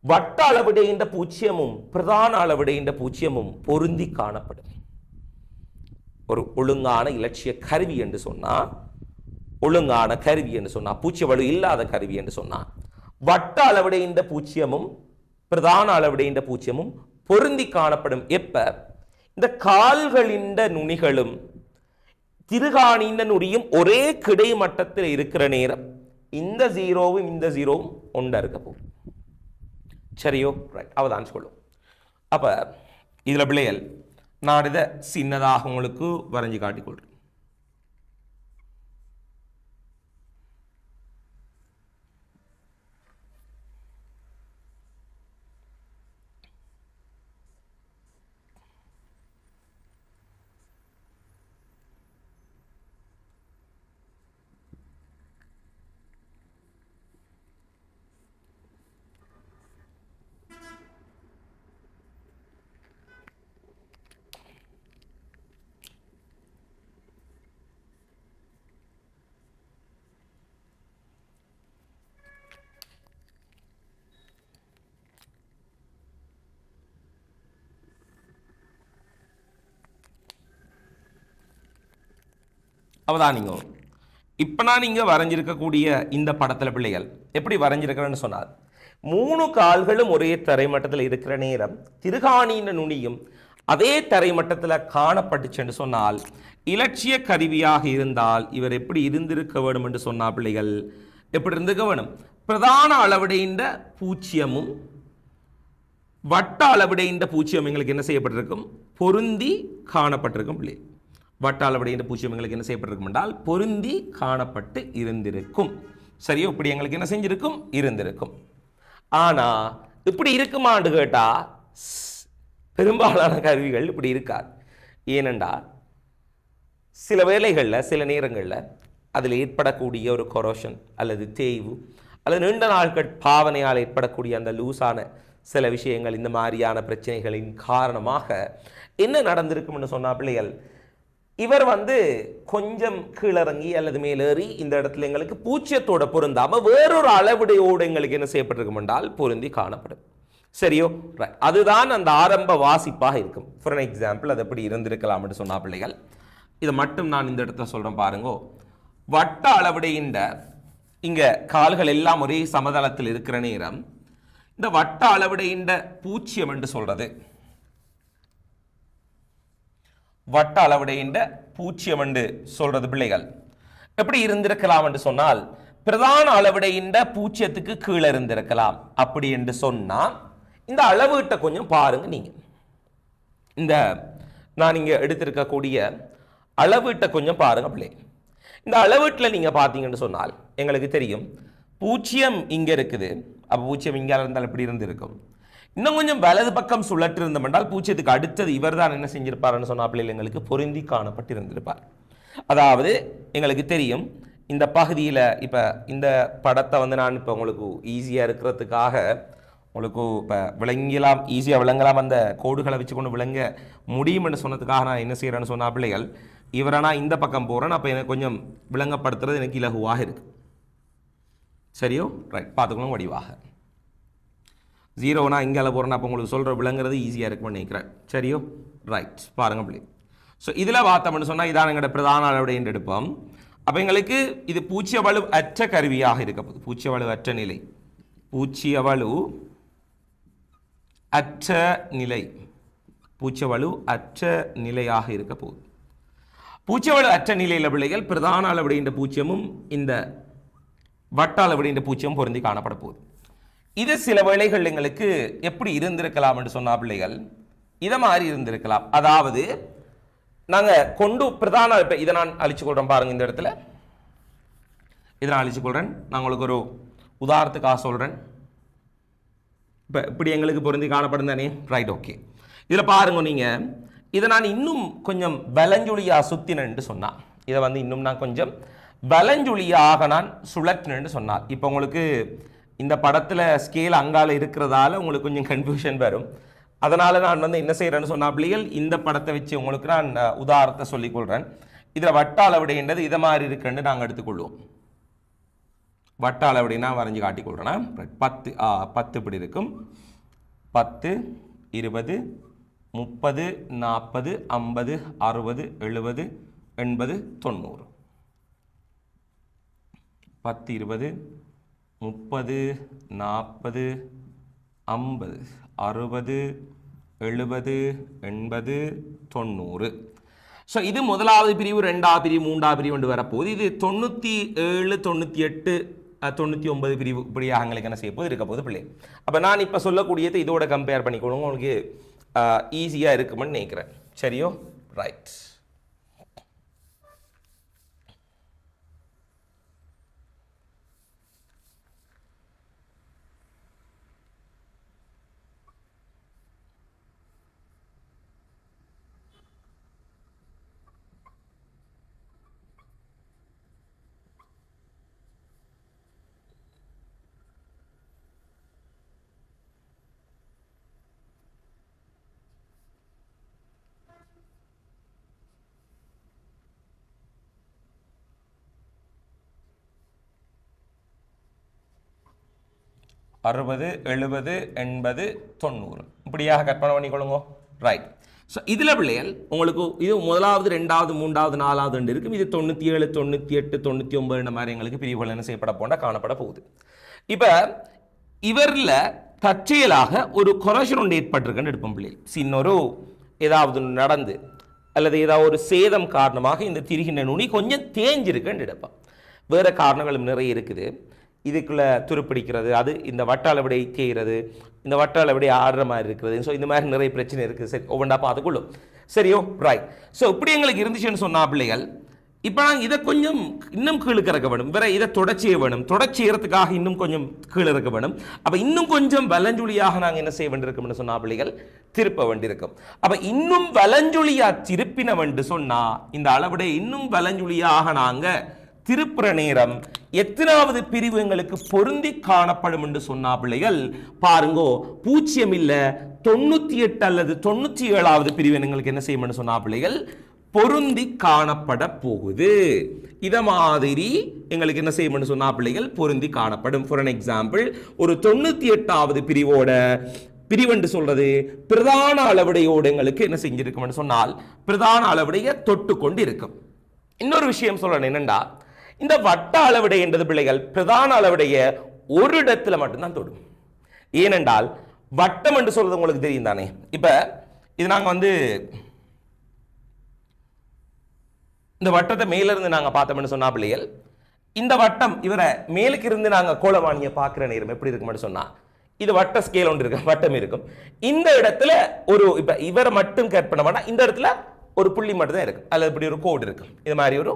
வட்ட அளவிடைகின்ற 0மும் பிரதான அளவிடைகின்ற 0மும் பொருந்தி காணப்படும். ஒரு ஒழுங்கான இலட்சிய கருவி என்று சொன்னா, ஒழுங்கான கருவி என்று சொன்னா, 0 வலு இல்லாத கருவி என்று சொன்னா, வட்ட அளவிடைகின்ற 0மும் பிரதான அளவிடைகின்ற 0மும் பொருந்தி காணப்படும். எப்ப இந்த கால்களின் நுனிகளும் திருகாணியின் நுனியும் ஒரே கிடைமட்டத்தில் இருக்கிற நேரம் இந்த 0வும் இந்த 0வும் ஒன்றா இருக்க போகும். சரியோ? ரைட், அவதானிச்சு கொள்ளும். அப்ப இதுல பிள்ளைகள் நான் இதை சின்னதாக உங்களுக்கு வரைஞ்சு காட்டிக்கொள்றேன். அவதானிங்க. இப்போ நான் இங்கே வரைஞ்சிருக்கக்கூடிய இந்த படத்தில் பிள்ளைகள் எப்படி வரைஞ்சிருக்கிறேன்னு சொன்னால் 3 கால்களும் ஒரே தரைமட்டத்தில் இருக்கிற நேரம் திருகாணியின் நுனியும் அதே தரைமட்டத்தில் காணப்பட்டுச்சுன்னு சொன்னால் இலட்சிய கருவியாக இருந்தால் இவர் எப்படி இருந்திருக்க வேண்டும் என்று சொன்னால் பிள்ளைகள் எப்படி இருந்திருக்க வேண்டும்? பிரதான அளவுடைந்த பூச்சியமும் வட்ட அளவுடைந்த பூச்சியம் எங்களுக்கு என்ன செய்யப்பட்டிருக்கும்? பொருந்தி காணப்பட்டிருக்கும் பிள்ளை. வட்ட அளவுடைந்த பூச்சியம் எங்களுக்கு என்ன செய்யப்பட்டிருக்கும் என்றால் பொருந்தி காணப்பட்டு இருந்திருக்கும். சரியோ? இப்படி எங்களுக்கு என்ன செஞ்சிருக்கும்? இருந்திருக்கும். ஆனா இப்படி இருக்குமான்னு கேட்டா பெரும்பாலான கருவிகள் இப்படி இருக்காது. ஏனென்றால் சில வேளைகளில் சில நேரங்களில் அதில் ஏற்படக்கூடிய ஒரு கொரோஷன் அல்லது தேய்வு அல்லது நீண்ட நாட்கள் பாவனையால் ஏற்படக்கூடிய அந்த லூஸான சில விஷயங்கள் இந்த மாதிரியான பிரச்சனைகளின் காரணமாக என்ன நடந்திருக்கும்னு சொன்னா பிள்ளைகள் இவர் கொஞ்சம் கீழிறங்கி அல்லது மேலேறி இந்த இடத்துல எங்களுக்கு பூச்சியத்தோட பொருந்தாம வேறொரு அளவுடையோடு எங்களுக்கு என்ன செய்யப்பட்டிருக்கும் என்றால் பொருந்தி காணப்படும். சரியோ? அதுதான் அந்த ஆரம்ப வாசிப்பாக இருக்கும். ஃபார் எக்ஸாம்பிள் அது எப்படி இருந்திருக்கலாம் என்று சொன்னா பிள்ளைகள் இதை மட்டும் நான் இந்த இடத்துல சொல்றேன் பாருங்கோ. வட்ட அளவுடையின்ற இங்க கால்கள் எல்லாம் ஒரே சமதளத்தில் இருக்கிற நேரம் இந்த வட்ட அளவுடையின்ற பூச்சியம் என்று சொல்றது வட்ட அளவுடையின்ற பூச்சியம் என்று சொல்றது பிள்ளைகள் எப்படி இருந்திருக்கலாம் என்று சொன்னால் பிரதான அளவுடையின்ற பூச்சியத்துக்கு கீழே இருந்திருக்கலாம். அப்படி என்று சொன்னா இந்த அளவுகிட்ட கொஞ்சம் பாருங்க. நீங்க இந்த நான் இங்க எடுத்திருக்கக்கூடிய அளவுகிட்ட கொஞ்சம் பாருங்க பிள்ளை. இந்த அளவீட்டில் நீங்க பார்த்தீங்கன்னு சொன்னால் எங்களுக்கு தெரியும் பூச்சியம் இங்க இருக்குது. அப்போ பூச்சியம் இங்கே இருந்தால் எப்படி இருந்திருக்கும்? இன்னும் கொஞ்சம் வலது பக்கம் சுழற்று இருந்தோம் என்றால் பூச்சியத்துக்கு அடுத்தது இவர் தான் என்ன செஞ்சிருப்பார்னு சொன்னா பிள்ளைகள் எங்களுக்கு பொருந்தி காணப்பட்டு இருந்திருப்பார். அதாவது எங்களுக்கு தெரியும் இந்த பகுதியில் இப்போ இந்த படத்தை நான் இப்போ உங்களுக்கு ஈஸியாக இருக்கிறதுக்காக உங்களுக்கு இப்போ விளங்கலாம், ஈஸியாக விளங்கலாம், அந்த கோடுகளை வச்சு கொண்டு விளங்க முடியும்னு சொன்னதுக்காக நான் என்ன செய்கிறேன்னு சொன்னா பிள்ளைகள் இவரை நான் இந்த பக்கம் போகிறேன். அப்போ எனக்கு கொஞ்சம் விளங்கப்படுத்துறது எனக்கு இலகுவாக இருக்கு. சரியோ? ரைட், பார்த்துக்கணும் வடிவாக. 0 இங்கே போகிறேன். அப்போ உங்களுக்கு சொல்கிற விளங்குறது ஈஸியாக இருக்கும்னு நினைக்கிறேன். சரியோ? ரைட், பாருங்க பிள்ளை. ஸோ இதில் பார்த்தோம்னு சொன்னால் இதான் எங்களோட பிரதான அளவுடைய எடுப்போம். அப்போ எங்களுக்கு இது பூச்சியவளு அற்ற கருவியாக இருக்க போகுது. பூச்சியவளு அற்ற நிலை, பூச்சியவளு அற்ற நிலை, பூச்சியவளு அற்ற நிலையாக இருக்க போகுது. பூச்சியவளு அற்ற நிலையில் பிள்ளைகள் பிரதான அளவுடைய பூச்சியமும் இந்த வட்ட அளவுடைய பூச்சியம் பொருந்தி காணப்பட போகுது. இது சில வேளைகள் எங்களுக்கு எப்படி இருந்திருக்கலாம் என்று சொன்னா பிள்ளைகள் இதை மாதிரி இருந்திருக்கலாம். அதாவது நாங்கள் கொண்டு பிரதான இதை நான் அழிச்சு கொள்றேன் பாருங்க. இந்த இடத்துல இதை நான் அழிச்சு கொள்றேன். நான் உங்களுக்கு ஒரு உதாரணத்துக்காக சொல்றேன். இப்போ இப்படி எங்களுக்கு பொருந்தி காணப்படும் தானே? Right, okay. இதில் பாருங்க நீங்கள் இதை நான் இன்னும் கொஞ்சம் வலஞ்சுழியாக சுத்தினேன்னு சொன்னா இதை இன்னும் நான் கொஞ்சம் வலஞ்சுழியாக நான் சுழற்றினேன்னு சொன்னால் இப்போ உங்களுக்கு இந்த படத்தில் ஸ்கேல் அங்கால இருக்கிறதால உங்களுக்கு கொஞ்சம் கன்ஃபியூஷன் வரும். அதனால நான் என்ன செய்யறேன்னு சொன்னா பிள்ளைகள் இந்த படத்தை வச்சு உங்களுக்கு நான் உதாரணத்தை சொல்லிக்கொள்றேன். இதில் வட்ட அளவுடைன்றது இதை மாதிரி இருக்குன்னு நாங்கள் எடுத்துக்கொள்வோம். வட்ட அளவுடைனா வரைஞ்சி காட்டிக்கொள்றேன். 10 இப்படி இருக்கும். 10, 20, 30, 40, 50, 60, 70, 80, 90. 10, 20, 30, 40, 50, 60, 70, 80, 90. ஸோ இது முதலாவது பிரிவு, 2வது பிரிவு, 3வது பிரிவு என்று வரப்போகுது. இது 97, 98, 99 பிரிவு இப்படியாக எங்களுக்கு என்ன செய்ய போது இருக்க போது பிள்ளை. அப்போ நான் இப்போ சொல்லக்கூடியது இதோட கம்பேர் பண்ணிக்கொள்ளுங்க, உங்களுக்கு ஈஸியாக இருக்குமென்னு நினைக்கிறேன். சரியோ? ரைட். அறுபது, 70, 80, 90 இப்படியாக கற்பனை பண்ணிக்கொள்ளுங்க. ரைட். ஸோ இதில் பிள்ளைகள் உங்களுக்கு இது முதலாவது ரெண்டாவது மூன்றாவது நாலாவது இருக்கும். இது 97 98 99 இந்த மாதிரி எங்களுக்கு பிரிவுகள் என்ன செய்யப்பட போனால் காணப்பட போகுது. இப்போ இவரில் தற்செயலாக ஒரு கொரஷன் ஒன்று ஏற்பட்டிருக்குன்னு எடுப்போம் பிள்ளைகள். சின்னொரு ஏதாவது நடந்து அல்லது ஏதாவது ஒரு சேதம் காரணமாக இந்த திரிகின்ற நுனி கொஞ்சம் தேஞ்சிருக்குன்னு எடுப்போம். வேறு காரணங்களும் நிறைய இருக்குது. இதுக்குள்ளே துருப்பிடிக்கிறது, அது இந்த வட்ட அளவிடை தேய்கிறது, இந்த வட்ட அளவிடை ஆடுற மாதிரி இருக்கிறது. ஸோ இந்த மாதிரி நிறைய பிரச்சனை இருக்குது. சரி, ஒவ்வொன்றா பார்த்துக்கொள்ளும். சரியோ, ரைட். ஸோ இப்படி எங்களுக்கு இருந்துச்சுன்னு சொன்னா பிள்ளைகள், இப்போ நாங்கள் இதை கொஞ்சம் இன்னும் கீழே இறக்க வேணும். வேற இதை தொடர்ச்சிய வேணும். தொடர்ச்சியறதுக்காக இன்னும் கொஞ்சம் கீழே இறக்க வேணும். அப்போ இன்னும் கொஞ்சம் வலஞ்சுழியாக நாங்கள் என்ன செய்ய வேண்டியிருக்கோம்னு சொன்னா பிள்ளைகள், திருப்ப வேண்டியிருக்கும். அப்போ இன்னும் வலஞ்சுழியா திருப்பின வேண்டு சொன்னா இந்த அளவிட இன்னும் வலஞ்சுழியாக நாங்கள் திருப்புற நேரம் எத்தனாவது பிரிவு எங்களுக்கு பொருந்தி காணப்படும் என்று சொன்னா பிள்ளைகள் பாருங்கோ, 0 இல்ல 98 அல்லது 97வது பிரிவு எங்களுக்கு என்ன செய்யும் சொன்னா பிள்ளைகள் பொருந்தி காணப்பட போகுது. இத மாதிரி எங்களுக்கு என்ன செய்யும் சொன்னா பிள்ளைகள் பொருந்தி காணப்படும். ஃபார் an எக்ஸாம்பிள், ஒரு 98வது பிரிவோட பிரிவென்று சொல்றது பிரதான அளவுடையோடு எங்களுக்கு என்ன செஞ்சிருக்கும் சொன்னால் பிரதான அளவுடைய தொட்டு கொண்டு இருக்கும். இன்னொரு விஷயம் சொல்லணும் என்னண்டா, இந்த வட்ட அளவிடை என்றது பிள்ளைகள் பிரதான அளவுடைய ஒரு இடத்துல மட்டும்தான் தொடும். ஏனென்றால் வட்டம் என்று சொல்றது உங்களுக்கு தெரியும் தானே. இப்ப இது நாங்க இந்த வட்டத்தை மேல இருந்து நாங்க பார்த்தோம்னு சொன்னா பிள்ளைகள், இந்த வட்டம் இவரை மேலுக்கு இருந்து நாங்க கோலமானிய பார்க்கிற நேரம் எப்படி இருக்கும்னு சொன்னா, இது வட்ட ஸ்கேல் ஒன்று இருக்கு, வட்டம் இருக்கும். இந்த இடத்துல ஒரு இப்ப இவரை மட்டும் கட் பண்ண மாட்டா, இந்த இடத்துல ஒரு புள்ளி மட்டும் தான் இருக்கு, அல்லது இப்படி ஒரு கோடு இருக்கும். இது மாதிரி ஒரு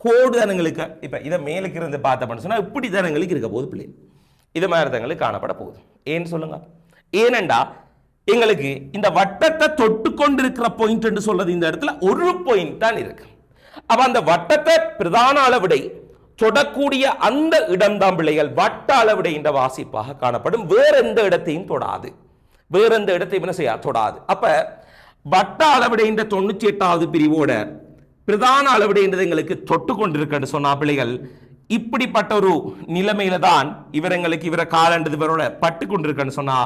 கோடு தானங்களுக்கு இப்ப இதை மேலுக்கு இருந்து பார்த்தோம்னு சொன்னா இப்படி தானங்களுக்கு இருக்க போகுது பிள்ளை. இது மாதிரி தாங்களுக்கு காணப்பட போகுது. ஏன்னு சொல்லுங்க. ஏனெண்டா எங்களுக்கு இந்த வட்டத்தை தொட்டு கொண்டு இருக்கிற பாயிண்ட் என்று சொல்றது இந்த இடத்துல ஒரு பாயிண்ட் தான் இருக்கு. அப்ப அந்த வட்டத்தை பிரதான அளவிடை தொடக்கூடிய அந்த இடம் தான் பிள்ளைகள் வட்ட அளவிடை என்ற வாசிப்பாக காணப்படும். வேற எந்த இடத்தையும் தொடாது, வேற எந்த இடத்தையும் என்ன செய்ய தொடாது. அப்ப வட்ட அளவிடை என்ற 98வது பிரிவோட பிரதான அளவிடை என்றது எங்களுக்கு தொட்டு கொண்டிருக்க சொன்னா பிள்ளைகள், இப்படிப்பட்ட ஒரு நிலைமையில தான் இவர் எங்களுக்கு இவரை காலண்டது இவரோட பட்டு கொண்டிருக்கன்னு சொன்னா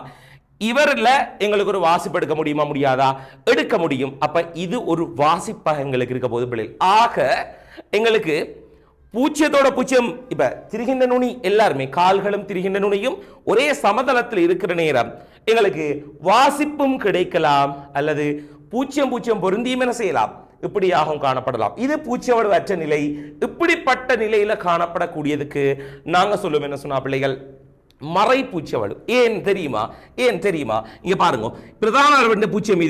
இவரில் எங்களுக்கு ஒரு வாசிப்பு எடுக்க முடியுமா, முடியாதா? எடுக்க முடியும். அப்ப இது ஒரு வாசிப்பாக எங்களுக்கு இருக்க போது பிள்ளைகள். ஆக எங்களுக்கு பூச்சியத்தோட பூச்சியம் இப்ப திரிகின்ற நுனி எல்லாருமே கால்களும் திரிகின்ற நுனியும் ஒரே சமதளத்தில் இருக்கிற நேரம் எங்களுக்கு வாசிப்பும் கிடைக்கலாம், அல்லது பூச்சியம் பொருந்தியும் என்ன செய்யலாம், இப்படியாகவும் காணப்படலாம். இது பூச்சியோட அற்ற நிலை. இப்படிப்பட்ட நிலையில காணப்படக்கூடியதுக்கு நாங்க சொல்லுவோம் என்ன சொன்னா பிள்ளைகள், மறை பூச்சியவடு. ஏன் தெரியுமா? இங்க பாருங்க, பிரதான அளவுடைய பூச்சியம்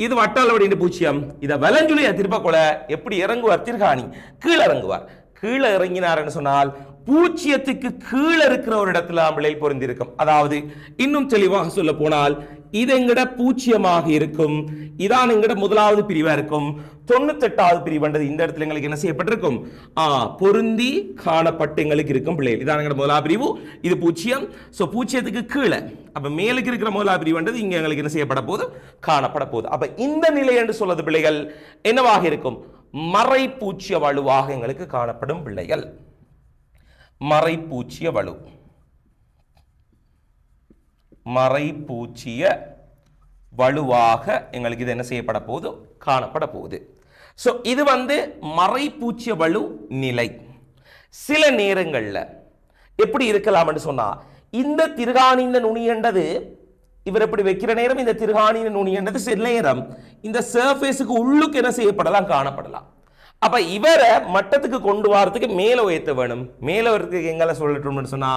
இது வட்ட அளவுடைய பூச்சியம். இதை வலஞ்சுழியா திருப்ப கொள்ள எப்படி இறங்குவார் திருகாணி, கீழே இறங்குவார். கீழே இறங்கினார்னு சொன்னால் பூச்சியத்துக்கு கீழே இருக்கிற ஒரு இடத்துல பிள்ளை பொருந்திருக்கும். அதாவது இன்னும் தெளிவாக சொல்ல போனால் இது எங்கட பூச்சியமாக இருக்கும். இதான் எங்கட முதலாவது பிரிவா இருக்கும். 98வது பிரிவுன்றது இந்த இடத்துல எங்களுக்கு என்ன செய்யப்பட்டிருக்கும், பொருந்தி காணப்பட்டு எங்களுக்கு இருக்கும் பிள்ளைகள். இதான் எங்கட முதலாவது பிரிவு, இது பூச்சியம். சோ பூச்சியத்துக்கு கீழே அப்ப மேலுக்கு இருக்கிற முதலாவது பிரிவுன்றது இங்க எங்களுக்கு என்ன செய்யப்பட போது, காணப்பட போகுது. அப்ப இந்த நிலை என்று சொல்வது பிள்ளைகள் என்னவாக இருக்கும், மறை பூச்சிய வலுவாக எங்களுக்கு காணப்படும் பிள்ளைகள். மறை பூச்சிய வலு, மறை பூச்சிய வலுவாக எங்களுக்கு இது என்ன செய்யப்பட போகுது, காணப்பட போகுது. சோ இது மறை பூச்சிய வலு நிலை. சில நேரங்கள்ல எப்படி இருக்கலாம் என்று சொன்னா, இந்த திருகாணியின் நுனி என்றது இவர் எப்படி வைக்கிற நேரம் இந்த திருகாணியின் நுனி என்றது சில நேரம் இந்த சர்ஃபேஸுக்கு உள்ளுக்கு என்ன செய்யப்படலாம், காணப்படலாம். அப்ப இவரை மட்டத்துக்கு கொண்டு வரதுக்கு மேல உயர்த்த வேணும். மேல வரதுக்கு எங்களை சொல்லட்டும்னு சொன்னா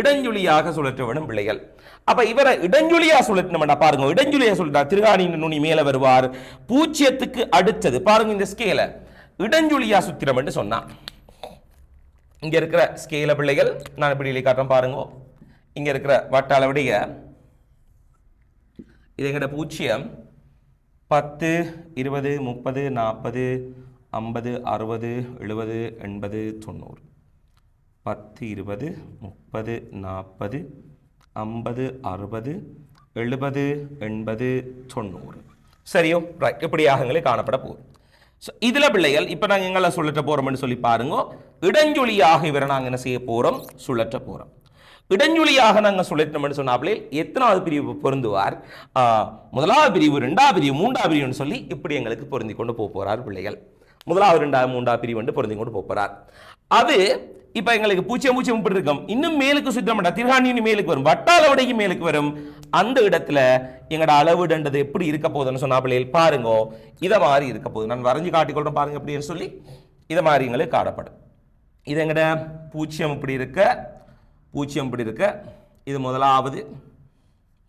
இடஞ்சுழியாக சுழற்ற வேணும் பிள்ளைகள். அப்ப இவரை இடஞ்சுழியா சுழற்றினா பாருங்க, இடஞ்சுழியா சொல்லிட்டா திருகாணியின் நுனி மேல வருவார். பூச்சியத்துக்கு அடுத்தது பாருங்க, இந்த ஸ்கேல இடஞ்சுழியா சுத்திரம் என்று சொன்னா இங்க இருக்கிற ஸ்கேல பிள்ளைகள் நான் இப்படி காட்டுறேன் பாருங்க. இங்க இருக்கிற வட்ட அளவுடைய இது எங்கட பூச்சியம் 10 20 30 40 50 60 70 80 90 10 20 30 40 50 60 70 80 90 சரியோ, ரைட். இப்படியாக எங்களுக்கு காணப்பட போகுது. இதுல பிள்ளைகள் இப்ப நாங்க எங்களை சுழற்ற போறோம்னு சொல்லி பாருங்க. இடஞ்சொலியாக இவரை நாங்க என்ன செய்ய போறோம், சுழற்ற போறோம். இடஞ்சுழியாக நாங்கள் சொல்லிட்டோம்னு சொன்னாப்லே எத்தனாவது பிரிவு பொருந்துவார், முதலாவது பிரிவு, இரண்டாவது பிரிவு, மூன்றாவது பிரிவுன்னு சொல்லி இப்படி எங்களுக்கு பொருந்தி கொண்டு போறார் பிள்ளைகள். முதலாவது, இரண்டாவது, மூன்றாவது பிரிவு வந்து பொருந்தி கொண்டு போறார். அது இப்ப எங்களுக்கு 0 இப்படி இருக்கும். இன்னும் மேலுக்கு சுத்தம் திருகாணியின் மேலுக்கு வரும், வட்டாளவடைக்கு மேலுக்கு வரும். அந்த இடத்துல எங்களோட அளவுடன்றது எப்படி இருக்க போகுதுன்னு சொன்னா பிள்ளைகள் பாருங்க, இதை மாதிரி இருக்க போகுது. நான் வரைஞ்சு காட்டிக்கொள்றேன் பாருங்க அப்படின்னு சொல்லி இதை மாதிரி எங்களுக்கு காணப்படும். இது எங்கட 0 இப்படி இருக்க, 0 இப்படி இருக்க, இது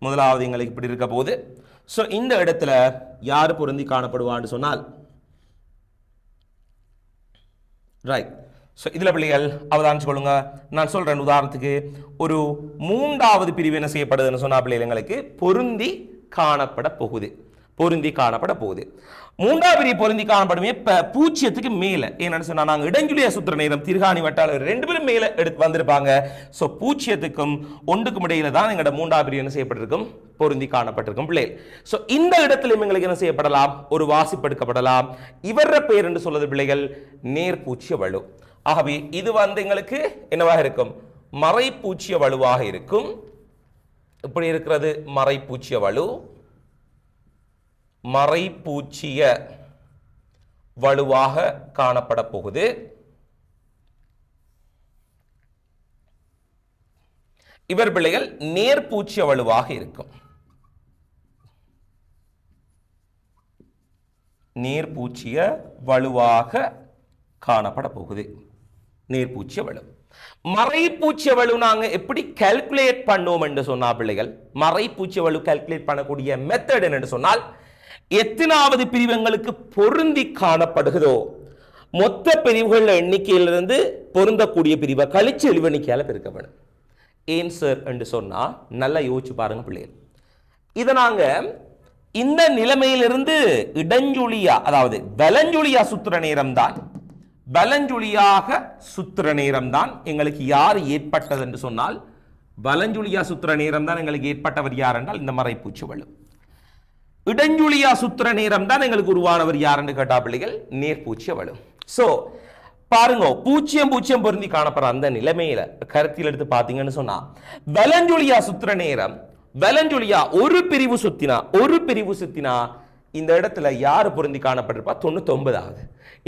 முதலாவது எங்களுக்கு இப்படி இருக்க போகுது. ஸோ இந்த இடத்துல யார் பொருந்தி காணப்படுவான்னு சொன்னால் ரைட். ஸோ இதில் பிள்ளைகள் அவதானிச்சு கொள்ளுங்க. நான் சொல்றேன், உதாரணத்துக்கு ஒரு மூன்றாவது பிரிவு என்ன செய்யப்படுதுன்னு சொன்னா பிள்ளைகள் எங்களுக்கு பொருந்தி காணப்பட போகுது. மூன்றாவது பிரிவு பொருந்தி காணப்படுமே 0க்கு மேல. ஏன்னு சொன்னா நாங்கள் இடஞ்சுழியா சுத்துற நேரம் திருகாணி வட்டாளர் 2 பேரும் மேல எடுத்து வந்திருப்பாங்க. ஸோ 0க்கும் 1க்கும் இடையில தான் எங்களோட மூன்றாவது பிரிவு என்ன செய்யப்பட்டிருக்கும், பொருந்தி காணப்பட்டிருக்கும் பிள்ளைகள். ஸோ இந்த இடத்துல எங்களுக்கு என்ன செய்யப்படலாம், ஒரு வாசிப்பு எடுக்கப்படலாம். இவர பேர் என்று சொல்வது பிள்ளைகள் நேர்பூச்சிய வலு. ஆகவே இது வந்து எங்களுக்கு என்னவாக இருக்கும், மறைப்பூச்சிய வலுவாக இருக்கும். இப்படி இருக்கிறது மறைப்பூச்சிய வலு, மறைப்பூச்சிய வலுவாக காணப்பட போகுது. இவர் பிள்ளைகள் நேர்பூச்சிய வலுவாக இருக்கும். நேர்பூச்சிய வலுவாக காணப்பட போகுது. நேர்பூச்சிய வலு, மறைப்பூச்சிய வலு நாங்க எப்படி கால்குலேட் பண்ணுவோம் என்று சொன்னா பிள்ளைகள், மறைப்பூச்சிய வலு கால்குலேட் பண்ணக்கூடிய மெத்தட் என்று சொன்னால் எத்தனாவது பிரிவுகளுக்கு பொருந்தி காணப்படுகிறதோ மொத்த பிரிவுகள் எண்ணிக்கையிலிருந்து பொருந்தக்கூடிய பிரிவை கழிச்சு எளிவெண்ணிக்கையால பெருக்க வேணும். ஏன் சார் என்று சொன்னா நல்லா யோசிச்சு பாருங்க பிள்ளைகள். இதை நாங்க இந்த நிலைமையிலிருந்து இடஞ்சுழியா, அதாவது வலஞ்சுழியா சுத்துற நேரம் தான், வலஞ்சுழியாக சுத்துற நேரம் தான் எங்களுக்கு யார் ஏற்பட்டது என்று சொன்னால், வலஞ்சுழியா சுத்துற நேரம் தான் எங்களுக்கு ஏற்பட்டவர் யார் என்றால் இந்த மறைப்பூச்சி வலு. இடஞ்சுழியா சுத்துற நேரம் தான் எங்களுக்கு உருவானவர் யார் என்று கேட்டா பிள்ளைகள் நேர்பூச்சிய வலு. சோ பாருங்க, 0 பொருந்தி காணப்படுற அந்த நிலைமையில கருத்தில் எடுத்து பாத்தீங்கன்னு சொன்னா வலஞ்சுழியா சுத்துற நேரம், வலஞ்சுழியா ஒரு பிரிவு சுத்தினா இந்த இடத்துல யாரு பொருந்தி காணப்பட்டிருப்பா, 99 ஆகுது.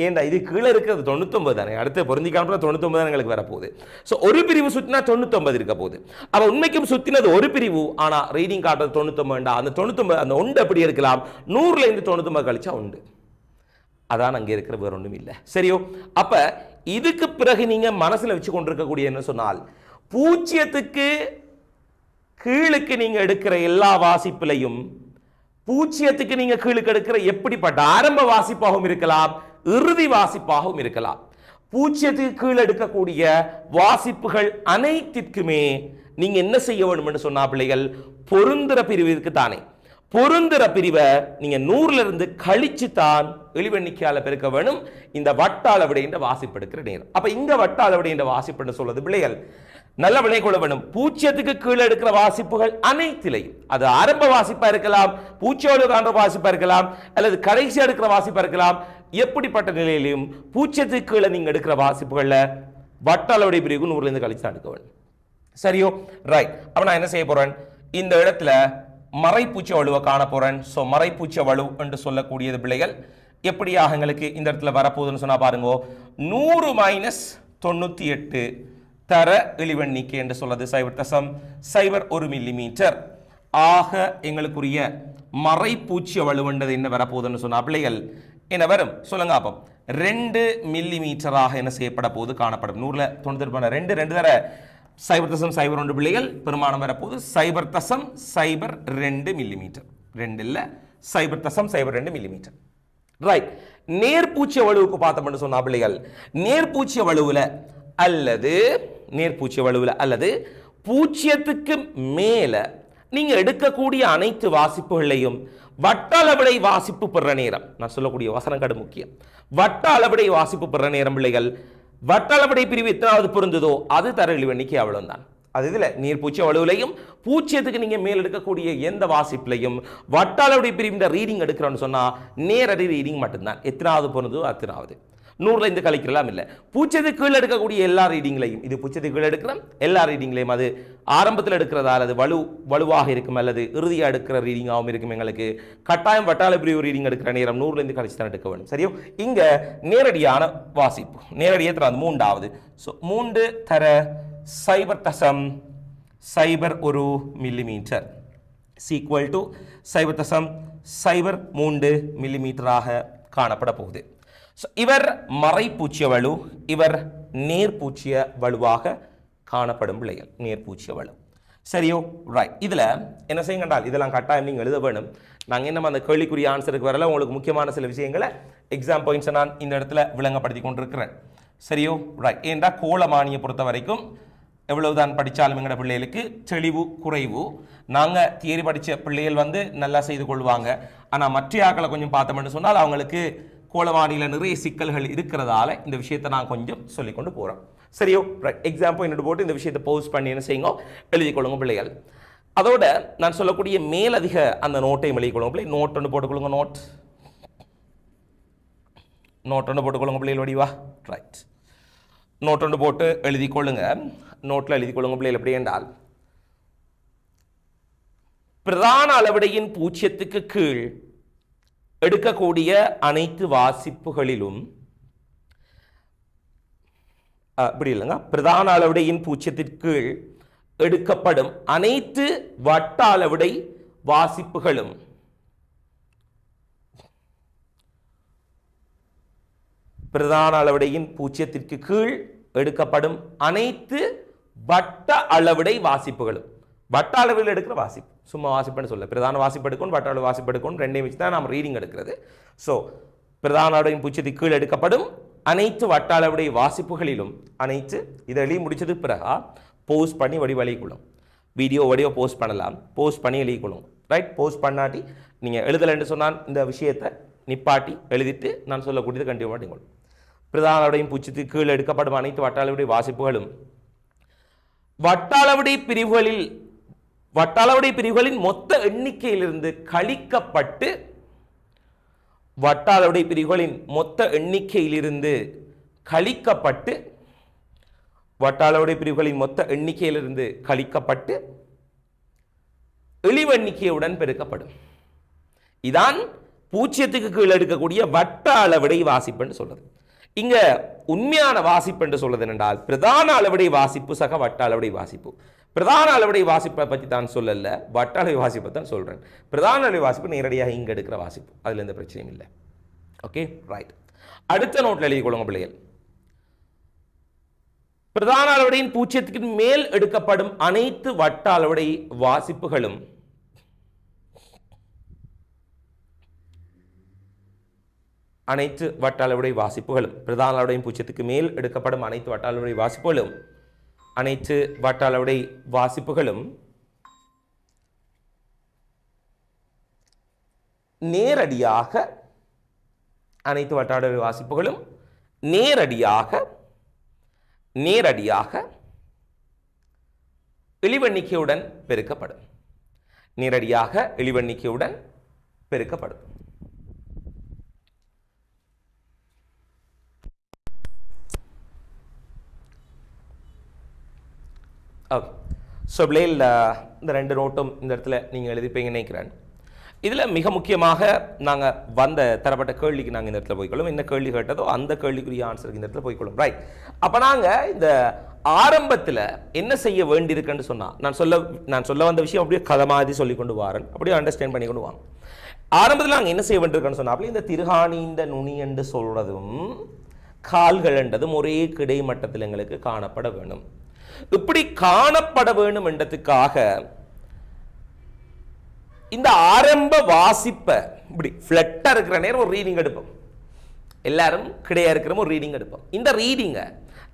ஏன்டா இது கீழே இருக்கிறது 99 தானே, அடுத்து பொருந்தி காணப்படுற 99 தான் எங்களுக்கு வரப்போகுது. ஸோ ஒரு பிரிவு சுத்தினா 99 இருக்க போகுது. அப்ப உண்மைக்கும் சுத்தினது ஒரு பிரிவு, ஆனா ரீடிங் காட்டுறது 99. அந்த 99 அந்த 1 எப்படி இருக்கலாம், 100ல இருந்து 99 கழிச்சா 1. அதான் அங்கே இருக்கிற வேற ஒன்றும் இல்லை. சரியோ? அப்ப இதுக்கு பிறகு நீங்க மனசுல வச்சு கொண்டிருக்கக்கூடிய என்ன சொன்னால், 0க்கு கீழுக்கு நீங்க எடுக்கிற எல்லா வாசிப்பிலையும் 0க்கு நீங்க கீழுக்கு எடுக்கிற எப்படிப்பட்ட ஆரம்ப வாசிப்பாகவும் இருக்கலாம், இறுதி வாசிப்பாகவும் இருக்கலாம். 0க்கு கீழே எடுக்கக்கூடிய வாசிப்புகள் அனைத்திற்குமே நீங்க என்ன செய்ய வேண்டும் என்று சொன்னா பிள்ளைகள், பொருந்துற பிரிவிற்கு தானே, பொருந்துற பிரிவை நீங்க 100ல இருந்து கழிச்சு தான் எளிவெண்ணிக்கையால பெருக்க வேணும். இந்த வட்டாள விடைன்ற வாசிப்பு எடுக்கிற நேரம். அப்ப இங்க வட்டாள விடைன்ற வாசிப்புன்னு சொல்றது பிள்ளைகள் நல்ல விளை கொள்ள வேண்டும். 0க்கு கீழே எடுக்கிற வாசிப்புகள் அனைத்திலையும், அது ஆரம்ப வாசிப்பா இருக்கலாம், 0 காண்ற வாசிப்பா இருக்கலாம், அல்லது கடைசி எடுக்கிற வாசிப்பா இருக்கலாம். எப்படிப்பட்ட நிலையிலையும் 0க்கு கீழே நீங்க எடுக்கிற வாசிப்புகள்ல வட்டாளவுடைய பிரிவு 100ல இருந்து கழிச்சு எடுக்க வேண்டும். சரியோ? ரைட். அப்ப நான் என்ன செய்ய போறேன், இந்த இடத்துல மறைப்பூச்ச வலுவை காண போறேன். சோ மறைப்பூச்ச வலு என்று சொல்லக்கூடியது பிள்ளைகள் எப்படியாக எங்களுக்கு இந்த இடத்துல வரப்போகுதுன்னு சொன்னா பாருங்க, 100 - 98 தர எளிவெண்ணிக்கை என்று சொல்றது 0.01 மில்லிமீட்டர். ஆக எங்களுக்குரிய மறைப்பூச்சிய வலுவண்டது என்ன வரப்போகுதுன்னு சொன்னா பிள்ளைகள் என்ன வரும் சொல்லுங்க. அப்போ 2 மில்லிமீட்டராக என்ன செய்யப்பட போது காணப்படும். 100ல 98 2 தர 0.01 பிள்ளைகள் பெருமானம் வரப்போது 0.02 மில்லிமீட்டர். 2 இல்ல 0.02 மில்லிமீட்டர். ரைட். நேர்பூச்சிய வலுவுக்கு பார்த்தோம்னு சொன்னா பிள்ளைகள், நேர்பூச்சிய வலுவுல அல்லது 0க்கு மேல நீங்க எடுக்கக்கூடிய அனைத்து வாசிப்புகளையும் வட்டாளவிடை வாசிப்பு பெற நேரம், நான் சொல்லக்கூடிய வசனம் கடு முக்கியம், வட்டாளவிடை வாசிப்பு பெற நேரம் பிள்ளைகள், வட்டாளவிடை பிரிவு எத்தனாவது பொருந்ததோ அது தர எளிவெண்ணிக்கை அவ்வளவுதான். அது இதுல நீர்பூச்சி வலுவிலையும் 0க்கு நீங்க மேல் எடுக்கக்கூடிய எந்த வாசிப்புலையும் வட்டாளவிடை பிரிவு ரீடிங் எடுக்கிறோம்னு சொன்னா நேரடி ரீடிங் மட்டும்தான். எத்தனாவது பொருந்ததோ அத்தனாவது. 100ல இருந்து கழிக்கலாம் இல்லை. பூஜ்ஜியத்துக்கு கீழே எடுக்கக்கூடிய எல்லா ரீடிங்லையும், இது பூஜ்ஜியத்துக்கு கீழே எடுக்கிற எல்லா ரீடிங்லையும் அது ஆரம்பத்தில் எடுக்கிறதால அது வலுவாக இருக்கும் அல்லது இறுதியாக எடுக்கிற ரீடிங்காகவும் இருக்கும். எங்களுக்கு கட்டாயம் வட்டாள பிரிவு ரீடிங் எடுக்கிற நேரம் 100ல இருந்து கழிச்சு தான் எடுக்க வேண்டும். சரியோ? இங்க நேரடியான வாசிப்பு, நேரடியாக தர 3வது. ஸோ 3 தர 0.01 மில்லிமீட்டர் ஈக்குவல் டு 0.03 மில்லிமீட்டராக காணப்பட போகுது. இவர் மறைப்பூச்சிய வலு, இவர் நேர்பூச்சிய வலுவாக காணப்படும் பிள்ளைகள், நேர்பூச்சிய வலு. சரியோ? ரைட். இதில் என்ன செய்ய கண்டால் இதெல்லாம் கட்டாயம் நீங்கள் எழுத வேணும். நாங்கள் என்ன அந்த கேள்விக்குரிய ஆன்சருக்கு வரல, உங்களுக்கு முக்கியமான சில விஷயங்களை எக்ஸாம் பாயிண்ட்ஸை நான் இந்த இடத்துல விளங்கப்படுத்தி கொண்டிருக்கிறேன். சரியோ? ரைட். ஏண்டா கோலமானியை பொறுத்த வரைக்கும் எவ்வளவுதான் படித்தாலும் எங்களோட பிள்ளைகளுக்கு தெளிவு குறைவு. நாங்கள் தியரி படித்த பிள்ளைகள் வந்து நல்லா செய்து கொள்வாங்க. ஆனால் மற்ற ஆக்களை கொஞ்சம் பார்த்தோம்னு சொன்னால் அவங்களுக்கு கோலமானியில் நிறைய சிக்கல்கள் இருக்கிறதால இந்த விஷயத்தை நான் கொஞ்சம் சொல்லிக்கொண்டு போகிறேன். சரியோ? ரைட். எக்ஸாம்பிள் என்னோட போட்டு இந்த விஷயத்தை போஸ்ட் பண்ணி என்ன செய்யுங்க, எழுதிக்கொள்ளுங்க பிள்ளைகள். அதோட நான் சொல்லக்கூடிய மேலதிக அந்த நோட்டையும் எழுதிக்கொள்ளுங்க பிள்ளை. நோட் ஒன்று போட்டுக்கொள்ளுங்க. நோட் ஒன்று போட்டுக்கொள்ளுங்க பிள்ளைகள் வடிவா. ரைட். நோட் ஒன்று போட்டு எழுதிக்கொள்ளுங்க. நோட்டில் எழுதிக்கொள்ளுங்க பிள்ளைகள். எப்படி என்றால் பிரதான அளவிடையின் பூஜ்ஜியத்துக்கு கீழ் எடுக்கக்கூடிய அனைத்து வாசிப்புகளிலும், இப்படி இல்லைங்க, பிரதான அளவிடையின் பூஜ்ஜியத்திற்கு கீழ் எடுக்கப்படும் அனைத்து வட்ட அளவிடை வாசிப்புகளும் பிரதான அளவிடையின் பூஜ்ஜியத்திற்கு கீழ் எடுக்கப்படும் அனைத்து வட்ட அளவிடை வாசிப்புகளும். வட்ட அளவில் எடுக்கிற வாசிப்பு, சும்மா வாசிப்புன்னு சொல்ல, பிரதான வாசிப்பு எடுக்கணும், வட்ட அளவு வாசிப்பு எடுக்கணும், ரெண்டையும் வச்சு தான் நாம் ரீடிங் எடுக்கிறது. ஸோ பிரதான அளவிடையின் பூஜ்ஜியத்திற்கு கீழ் எடுக்கப்படும் அனைத்து வட்ட அளவிடை வாசிப்புகளிலும், அனைத்து இதை எழுதி முடிச்சது பிறகு போஸ்ட் பண்ணி வடிவழிக்கொள்ளும். வீடியோ போஸ்ட் பண்ணலாம், போஸ்ட் பண்ணி எழுதிக்கொள்ளும். ரைட். போஸ்ட் பண்ணாட்டி நீங்கள் எழுதலைன்னு சொன்னால் இந்த விஷயத்தை நிப்பாட்டி எழுதிட்டு நான் சொல்லக்கூடியது கண்டிப்பாக மாட்டேங்கொள்ளும். பிரதான அளவிடையின் பூஜ்ஜியத்துக்கு கீழ் எடுக்கப்படும் அனைத்து வட்ட அளவிடை வாசிப்புகளும் வட்ட அளவிடை பிரிவுகளின் மொத்த எண்ணிக்கையிலிருந்து கழிக்கப்பட்டு, வட்ட அளவிடை பிரிவுகளின் மொத்த எண்ணிக்கையிலிருந்து கழிக்கப்பட்டு, வட்ட அளவிடை பிரிவுகளின் மொத்த எண்ணிக்கையிலிருந்து கழிக்கப்பட்டு இழிவு எண்ணிக்கையுடன் பெருக்கப்படும். இதான் பூஜ்ஜியத்துக்கு கீழே எடுக்கக்கூடிய வட்ட அளவிடை வாசிப்பு என்று சொல்றது. இங்க உண்மையான வாசிப்பு என்று சொல்றது என்றால் பிரதான அளவிடை வாசிப்பு சக வட்ட அளவிடை வாசிப்பு. பிரதான அளவிடை வாசிப்பை பற்றி தான் சொல்லல, வட்ட அளவை வாசிப்பை தான் சொல்றேன். பிரதான அளவை வாசிப்பு நேரடியாக இங்க எடுக்கிற வாசிப்பு, அதுல எந்த பிரச்சனையும் இல்லை. Okay, right. அடுத்த நோட்ல எழுதி கொள்ளுங்க பிள்ளைகள். பிரதான அளவிடையின் பூஜ்ஜியத்துக்கு மேல் எடுக்கப்படும் அனைத்து வட்ட அளவிடை வாசிப்புகளும் அனைத்து வட்ட அளவிடை வாசிப்புகளும் பிரதான அளவிடையின் பூஜ்ஜியத்துக்கு மேல் எடுக்கப்படும் அனைத்து வட்ட அளவிடை வாசிப்புகளும் அனைத்து வட்ட அளவிடை வாசிப்புகளும் நேரடியாக அனைத்து வட்ட அளவிடை வாசிப்புகளும் நேரடியாக இழிவெண்ணிக்கையுடன் பெருக்கப்படும். நேரடியாக இழிவெண்ணிக்கையுடன் பெருக்கப்படும். ஓகே. ஸோ பிள்ளைகள் இந்த ரெண்டு நோட்டும் இந்த இடத்துல நீங்கள் எழுதிப்பீங்கன்னு நினைக்கிறேன். இதில் மிக முக்கியமாக நாங்கள் வந்த தரப்பட்ட கேள்விக்கு நாங்கள் இந்த இடத்துல போய்க்கொள்ளும். என்ன கேள்வி கேட்டதோ அந்த கேள்விக்குரிய ஆன்சருக்கு இந்த இடத்துல போய்க்கொள்ளும். ரைட். அப்போ நாங்கள் இந்த ஆரம்பத்தில் என்ன செய்ய வேண்டியிருக்குன்னு சொன்னால், நான் சொல்ல வந்த விஷயம் அப்படியே கதை மாதிரி சொல்லி கொண்டு வரேன், அப்படியே அண்டர்ஸ்டாண்ட் பண்ணி கொண்டு வாங்க. ஆரம்பத்தில் நாங்கள் என்ன செய்ய வேண்டியிருக்கோன்னு சொன்னால், அப்படி இந்த திருகாணி இந்த நுனி என்று சொல்றதும் கால்கள் என்றதும் ஒரே கிடைமட்டத்தில் எங்களுக்கு காணப்பட வேணும். இப்படி காணப்பட வேண்டும் என்றதுக்காக இந்த ஆரம்ப வாசிப்பை இப்படி ஃபிளட்டா இருக்கிற நேரம் ஒரு ரீடிங் எடுப்போம். எல்லாரும் கிடையா இருக்கிற ஒரு ரீடிங் எடுப்போம். இந்த ரீடிங்கை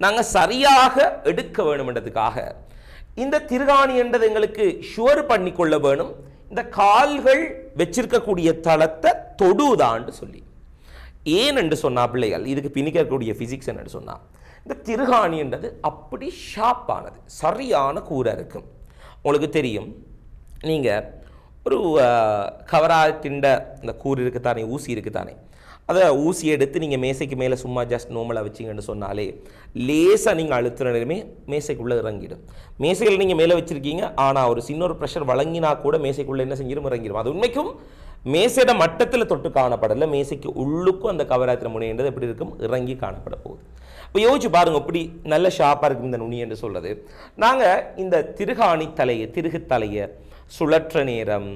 நாங்கள் சரியாக எடுக்க வேணும் என்றதுக்காக இந்த திருகாணி என்றது எங்களுக்கு ஷுவர் பண்ணி கொள்ள வேணும். இந்த கால்கள் வச்சிருக்கக்கூடிய தளத்தை தொடுதான்னு சொல்லி, ஏன் என்று சொன்னா பிள்ளைகள், இதுக்கு பின்னிக்கக்கூடிய பிசிக்ஸ் என்று சொன்னா, இந்த திருகாணி என்றது அப்படி ஷார்ப்பானது, சரியான கூரை இருக்கும். உங்களுக்கு தெரியும், நீங்கள் ஒரு கவராக திண்ட இந்த கூறு இருக்குத்தானே, ஊசி இருக்குத்தானே, அதை ஊசி எடுத்து நீங்கள் மேசைக்கு மேலே சும்மா ஜஸ்ட் நார்மலாக வச்சிங்கன்னு சொன்னாலே லேசாக நீங்கள் அழுத்துற நேரமே மேசைக்குள்ளே இறங்கிடும். மேசையில் நீங்கள் மேலே வச்சுருக்கீங்க, ஆனால் ஒரு சின்ன ஒரு ப்ரெஷர் வழங்கினா கூட மேசைக்குள்ளே என்ன செஞ்சிடும், இறங்கிடும். அது உண்மைக்கும் மேசையோட மட்டத்தில் தொட்டு காணப்படலை, மேசைக்கு உள்ளுக்கும் அந்த கவராத்திர முனைன்றது எப்படி இருக்கும், இறங்கி காணப்பட போகுது. இப்போ யோசிச்சு பாருங்க, இப்படி நல்ல ஷார்ப்பாக இருக்கும் இந்த நுனி என்று சொல்றது. நாங்கள் இந்த திருகு தலையை சுழற்ற நேரம்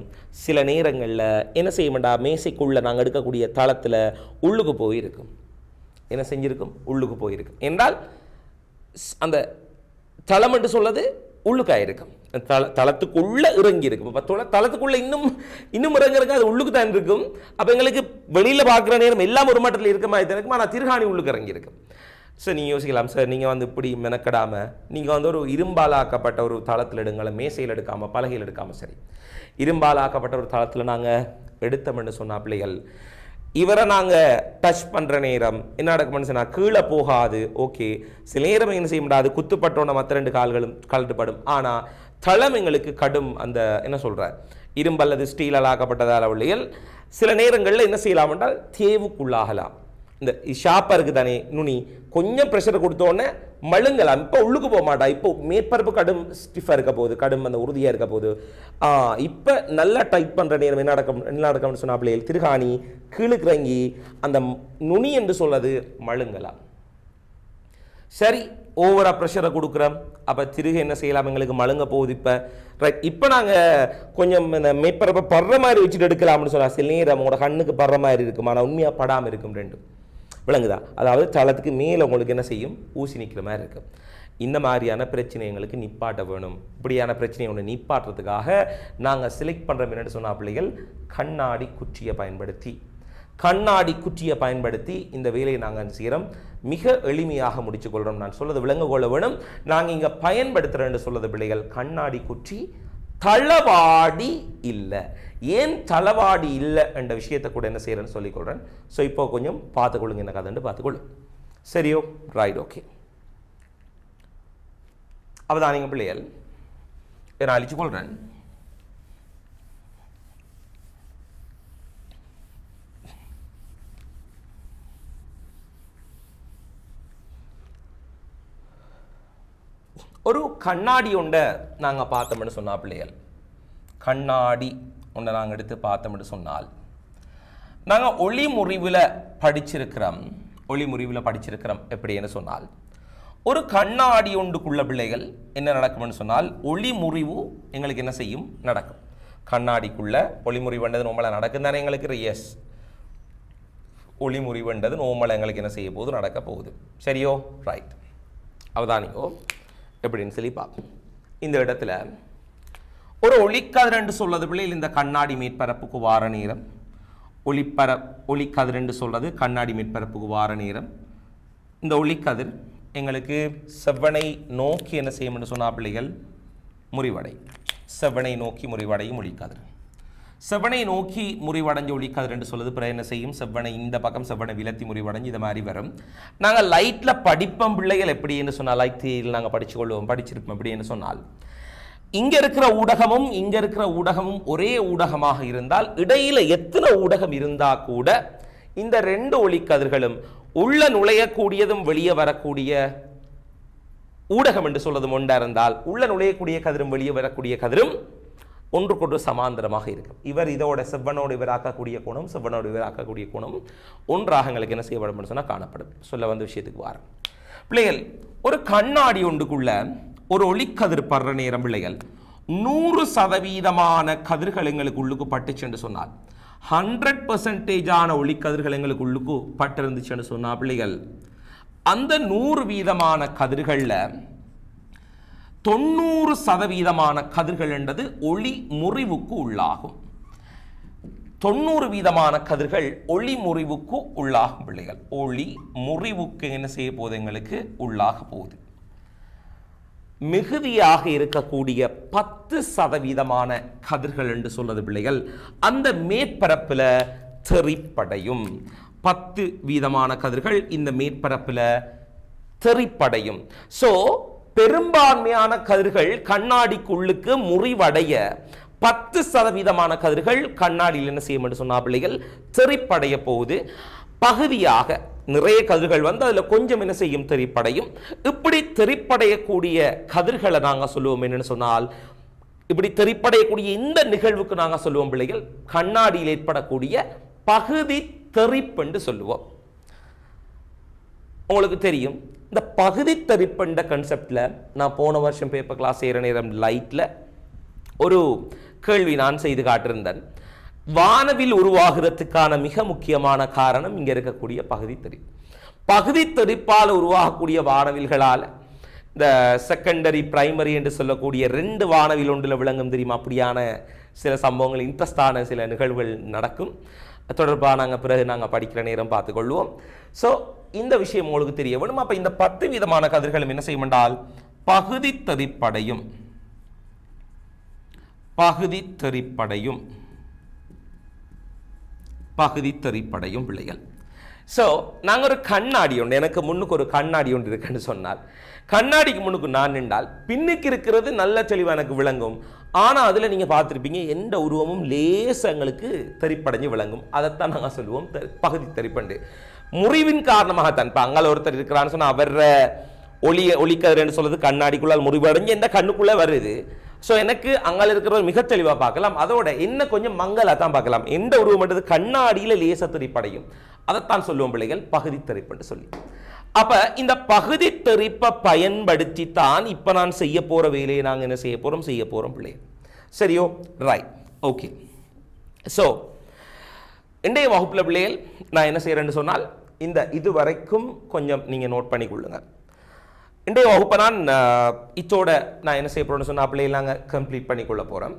சில நேரங்களில் என்ன செய்ய வேண்டாம், மேசைக்குள்ளே நாங்கள் எடுக்கக்கூடிய தளத்தில் உள்ளுக்கு போயிருக்கும். என்ன செஞ்சிருக்கும், உள்ளுக்கு போயிருக்கும் என்றால் அந்த தளம் என்று சொல்வது உள்ளுக்காயிருக்கும், தளத்துக்குள்ளே இறங்கி இருக்கும். இப்போ தளத்துக்குள்ளே இன்னும் இறங்கிருக்கு, அது உள்ளுக்கு தான் இருக்கும். அப்போ எங்களுக்கு வெளியில் பார்க்குற நேரம் எல்லாம் ஒரு மட்டத்தில் இருக்க மாதிரி தான் இருக்கும், ஆனால் திருகாணி உள்ளுக்கு இறங்கியிருக்கும். சார் நீங்கள் யோசிக்கலாம், சார் நீங்கள் வந்து இப்படி மெனக்கடாமல் நீங்கள் வந்து ஒரு இரும்பாலாக்கப்பட்ட ஒரு தளத்தில் எடுங்களேன், மேசையில் எடுக்காமல் பலகையில் எடுக்காமல். சரி, இரும்பாலாக்கப்பட்ட ஒரு தளத்தில் நாங்கள் எடுத்தோம்னு சொன்ன பிள்ளைகள், இவரை நாங்கள் டச் பண்ணுற நேரம் என்ன நடக்கும்னு சொன்னால் கீழே போகாது. ஓகே, சில நேரம் என்ன செய்ய முடியாது, குத்துப்பட்டோன்னா மற்ற 2 கால்களும் கழட்டுப்படும். ஆனால் தளம் எங்களுக்கு கடும் அந்த என்ன சொல்கிற இரும்பு அல்லது ஸ்டீலால் ஆக்கப்பட்டதால் பிள்ளைகள் சில நேரங்களில் என்ன செய்யலாம் என்றால் தேவுக்குள்ளாகலாம். இந்த ஷாப்பாக இருக்குது தானே நுனி, கொஞ்சம் ப்ரெஷரை கொடுத்தோன்னே மழுங்கலாம். இப்போ உள்ளுக்கு போக மாட்டா, இப்போ மேற்பரப்பு கடும் ஸ்டிஃபாக இருக்க போகுது, கடும் அந்த உறுதியாக இருக்க போகுது. இப்போ நல்லா டைட் பண்ணுற நேரம் என்ன நடக்கும்னு சொன்னால் பிள்ளைகள் திருகாணி கீழுக்கு இறங்கி அந்த நுனி என்று சொல்வது மழுங்கலாம். சரி, ஓவரா ப்ரெஷரை கொடுக்குறோம், அப்போ திருகு என்ன செய்யலாம், எங்களுக்கு மழுங்க போகுது. இப்போ நாங்கள் கொஞ்சம் இந்த மேற்பரப்பை படுற மாதிரி வச்சுட்டு எடுக்கலாம்னு சொன்னால் சில நேரம் உங்களோட கண்ணுக்கு படுற மாதிரி இருக்கும், ஆனால் உண்மையாக படாமல் இருக்கும். 2 விளங்குதா? அதாவது தளத்துக்கு மேலே உங்களுக்கு என்ன செய்யும், ஊசி நிற்கிற மாதிரி இருக்கும். இந்த மாதிரியான பிரச்சனை எங்களுக்கு நிப்பாட்ட வேணும். இப்படியான பிரச்சனையை ஒன்று நிப்பாட்டுறதுக்காக நாங்கள் செலக்ட் பண்ணுற என்னென்னு சொன்னால் பிள்ளைகள் கண்ணாடி குற்றியை பயன்படுத்தி இந்த வேலையை நாங்கள் செய்கிறோம். மிக எளிமையாக முடிச்சுக்கொள்கிறோம். நான் சொல்றது விளங்க கொள்ள வேணும். நாங்கள் இங்கே பயன்படுத்துகிறேன்னு சொல்றது பிள்ளைகள் கண்ணாடி குற்றி தளவாடி இல்லை. ஏன் தளவாடி இல்லை என்ற விஷயத்தை கூட என்ன செய்கிறேன்னு சொல்லிக்கொள்கிறேன். ஸோ இப்போ கொஞ்சம் பார்த்துக்கொள்ளுங்க, என்ன கதைன்னு பார்த்துக்கொள்ளும். சரியோ, ரைட், ஓகே. அவதானிங்க பிள்ளைகள், நான் அழிச்சு கொள்கிறேன். ஒரு கண்ணாடி ஒன்றை நாங்கள் பார்த்தோம்னு சொன்னால் பிள்ளைகள், கண்ணாடி ஒன்றை நாங்கள் எடுத்து பார்த்தோம்னு சொன்னால் நாங்கள் ஒளிமுறிவில் படிச்சிருக்கிறோம். எப்படின்னு சொன்னால் ஒரு கண்ணாடி ஒன்றுக்குள்ள பிள்ளைகள் என்ன நடக்கும்னு சொன்னால் ஒளிமுறிவு எங்களுக்கு என்ன செய்யும், நடக்கும். கண்ணாடிக்குள்ள ஒளிமுறிவுன்றது நோமலாக நடக்கும் தானே எங்களுக்கு. எஸ், ஒளிமுறிவுன்றது நோமலாக எங்களுக்கு என்ன செய்ய போகுது, நடக்க போகுது. சரியோ, ரைட். அவதானிக்கோ எப்படின்னு சொல்லி பார்ப்போம். இந்த இடத்துல ஒரு ஒளிக்கதிர் என்று சொல்றது பிள்ளைகள் இந்த கண்ணாடி மேற்பரப்புக்கு வார நேரம், ஒளிக்கதிர் என்று சொல்றது கண்ணாடி மேற்பரப்புக்கு வார நேரம். இந்த ஒளிக்கதிர் எங்களுக்கு செவ்வனை நோக்கி என்ன செய்யும் சொன்னா பிள்ளைகள் முறிவடை. செவ்வனை நோக்கி முறிவடையும் ஒளிக்கதிர். செவ்வனை நோக்கி முறிவடைஞ்ச ஒளிக்கதிர் என்று சொல்லுது. பிறகு என்ன செய்யும், செவ்வனை இந்த பக்கம் செவ்வனை விலத்தி முறிவடைஞ்சு இது மாதிரி வரும். நாங்கள் லைட்டில் படிப்போம் பிள்ளைகள். எப்படின்னு சொன்னால் லைட் தியரியில் நாங்கள் படிச்சிருப்போம். எப்படின்னு சொன்னால் இங்கே இருக்கிற ஊடகமும் இங்கே இருக்கிற ஊடகமும் ஒரே ஊடகமாக இருந்தால் இடையில எத்தனை ஊடகம் இருந்தால் கூட இந்த 2 ஒளிக்கதிர்களும் உள்ள நுழையக்கூடியதும் வெளியே வரக்கூடிய ஊடகம் என்று சொல்வது ஒன்றா இருந்தால் உள்ள நுழையக்கூடிய கதிரும் வெளியே வரக்கூடிய கதிரும் ஒன்றுக்கொன்று சமாந்தரமாக இருக்கும். இவர் இதோட செவ்வனோடு இவர் ஆக்கக்கூடிய கோணம், செவ்வனோடு இவர் ஆக்கக்கூடிய கோணம் ஒன்றாக எங்களுக்கு என்ன செய்யப்படும் சொன்னால் காணப்படும். சொல்ல வந்த விஷயத்துக்கு வாரம் பிள்ளைகள், ஒரு கண்ணாடி ஒன்றுக்குள்ள ஒரு ஒளிக்கதிர் படுற நேரம் பிள்ளைகள் 100% கதிர்கள் எங்களுக்கு உள்ளுக்கு பட்டுச்சு என்று சொன்னால் 100% ஒளிக்கதிர்கள் எங்களுக்கு உள்ளுக்கு பட்டிருந்துச்சுன்னு சொன்னா பிள்ளைகள் அந்த 100% கதிர்களில் 90% கதிர்கள் என்றது ஒளி முறிவுக்கு உள்ளாகும். 90% கதிர்கள் ஒளி முறிவுக்கு உள்ளாகும் பிள்ளைகள். ஒளி முறிவுக்கு என்ன செய்ய போகுது, எங்களுக்கு உள்ளாக போகுது. மிகுதியாக இருக்கக்கூடிய 10% கதிர்கள் என்று சொல்றது பிள்ளைகள் அந்த மேற்பரப்புல தெறிப்படையும். 10% கதிர்கள் இந்த மேற்பரப்புல தெறிப்படையும். சோ பெரும்பான்மையான கதிர்கள் கண்ணாடிக்குள்ளுக்கு முறிவடைய 10% கதிர்கள் கண்ணாடியில் என்ன செய்யும் என்று சொன்னா பிள்ளைகள் தெறிப்படைய போகுது. பகுதியாக நிறைய கதிர்கள் வந்து அதில் கொஞ்சம் என்ன செய்யும், தெறிப்படையும். இப்படி தெறிப்படையக்கூடிய கதிர்களை நாங்கள் சொல்லுவோம் என்னன்னு சொன்னால், இப்படி தெறிப்படையக்கூடிய இந்த நிகழ்வுக்கு நாங்கள் சொல்லுவோம் பிள்ளைகள், கண்ணாடியில் ஏற்படக்கூடிய பகுதி தெறிப்பு என்று சொல்லுவோம். உங்களுக்கு தெரியும், இந்த பகுதி தெறிப்புன்ற கான்செப்ட்ல நான் போன வருஷம் பேப்பர் கிளாஸ் செய்கிற நேரம் லைட்ல ஒரு கேள்வி நான் செய்து காட்டிருந்தேன். வானவில் உருவாகிறதுக்கான மிக முக்கியமான காரணம் இங்க இருக்கக்கூடிய பகுதி தெறிப்பு. பகுதி தெறிப்பால் உருவாகக்கூடிய வானவில்களால் இந்த செகண்டரி பிரைமரி என்று சொல்லக்கூடிய 2 வானவில் ஒன்றில் விளங்கும் தெரியுமா, அப்படியான சில சம்பவங்கள், இன்ட்ரெஸ்டான சில நிகழ்வுகள் நடக்கும். தொடர்பாக நாங்கள் பிறகு நாங்கள் படிக்கிற நேரம் பார்த்துக்கொள்வோம். ஸோ இந்த விஷயம் உங்களுக்கு தெரிய வேணும். அப்போ இந்த 10 விதமான கதிர்களும் என்ன செய்யும் என்றால் பகுதி தெறிப்படையும். பகுதி தெறிப்படையும் பகுதி தெறிப்படையும் பிள்ளைகள். ஸோ நாங்கள் ஒரு கண்ணாடி ஒன்று, எனக்கு முன்னுக்கு ஒரு கண்ணாடி ஒன்று இருக்குன்னு சொன்னால், கண்ணாடிக்கு முன்னுக்கு நான் நின்றால் பின்னுக்கு இருக்கிறது நல்ல தெளிவாக எனக்கு விளங்கும். ஆனால் அதில் நீங்கள் பார்த்துருப்பீங்க எந்த உருவமும் லேசங்களுக்கு தெறிப்படைஞ்சு விளங்கும். அதைத்தான் நாங்கள் சொல்லுவோம் பகுதி தெறிப்பண்டு. முறிவின் காரணமாகத்தான். இப்போ அங்கே ஒருத்தர் இருக்கிறான்னு சொன்னால் அவர் ஒளிக்கதிர்ன்னு சொல்றது கண்ணாடிக்குள்ளால் முறிவடைஞ்சு எந்த கண்ணுக்குள்ளே வருது. ஸோ எனக்கு அங்கே இருக்கிறவர் மிக தெளிவாக பார்க்கலாம். அதோட என்ன கொஞ்சம் மங்கலாக தான் பார்க்கலாம். எந்த உருவம் கண்ணாடியில் லேச தெறிப்படையும். அதைத்தான் சொல்லுவோம் பிள்ளைகள் பகுதி தெறிப்புன்னு சொல்லி. அப்ப இந்த பகுதி தெறிப்பை பயன்படுத்தி தான் இப்ப நான் செய்ய போற வேலையை நாங்கள் என்ன செய்ய போறோம் பிள்ளைகள். சரியோ, ரைட், ஓகே. ஸோ இன்றைய வகுப்புல பிள்ளைகள் நான் என்ன செய்யறேன்னு சொன்னால், இந்த இது வரைக்கும் கொஞ்சம் நீங்க நோட் பண்ணி கொள்ளுங்க. இன்றைய வகுப்பை நான் இதோட நான் என்ன செய்ய போறேன்னு சொன்னா பிள்ளைகள் நாங்கள் கம்ப்ளீட் பண்ணி கொள்ள போறோம்.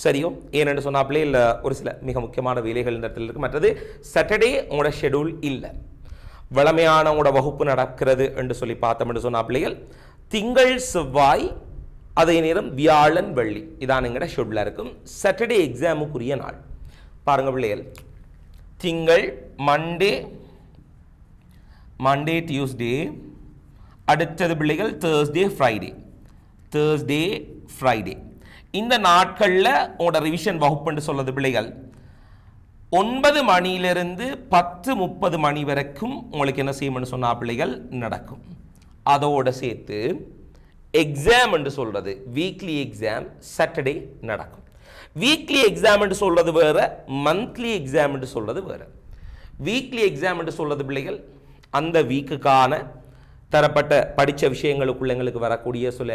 சரியோ, ஏன்னு சொன்னா பிள்ளைகள் ஒரு சில மிக முக்கியமான வேலைகள் இந்த இடத்துல இருக்கு. மற்றது சாட்டர்டே உங்களோட ஷெடியூல் இல்லை, வளமையான உங்களோட வகுப்பு நடக்கிறது என்று சொல்லி பார்த்தோம் என்று சொன்னா பிள்ளைகள் திங்கள் செவ்வாய் அதே நேரம் வியாழன் வெள்ளி இதான் எங்கட ஷெடியூலா இருக்கும். சாட்டர்டே எக்ஸாமுக்குரிய நாள் பாருங்க பிள்ளைகள், திங்கள் மண்டே டியூஸ்டே, அடுத்தது பிள்ளைகள் தேர்ஸ்டே ஃப்ரைடே. இந்த நாட்கள்ல உங்களோட ரிவிஷன் வகுப்புன்னு சொல்றது பிள்ளைகள் 9 மணியிலிருந்து 10:30 மணி வரைக்கும் உங்களுக்கு என்ன செய்யணும்னு சொன்னா பிள்ளைகள் நடக்கும். அதோட சேர்த்து எக்ஸாம் என்று சொல்றது வீக்லி எக்ஸாம் சாட்டர்டே நடக்கும். வீக்லி எக்ஸாம் என்று சொல்றது வேற, மந்த்லி எக்ஸாம் என்று சொல்றது வேற. வீக்லி எக்ஸாம் என்று சொல்றது பிள்ளைகள் அந்த வீக்குக்கான தரப்பட்ட படித்த விஷயங்களுக்குள்ள எங்களுக்கு வரக்கூடிய சில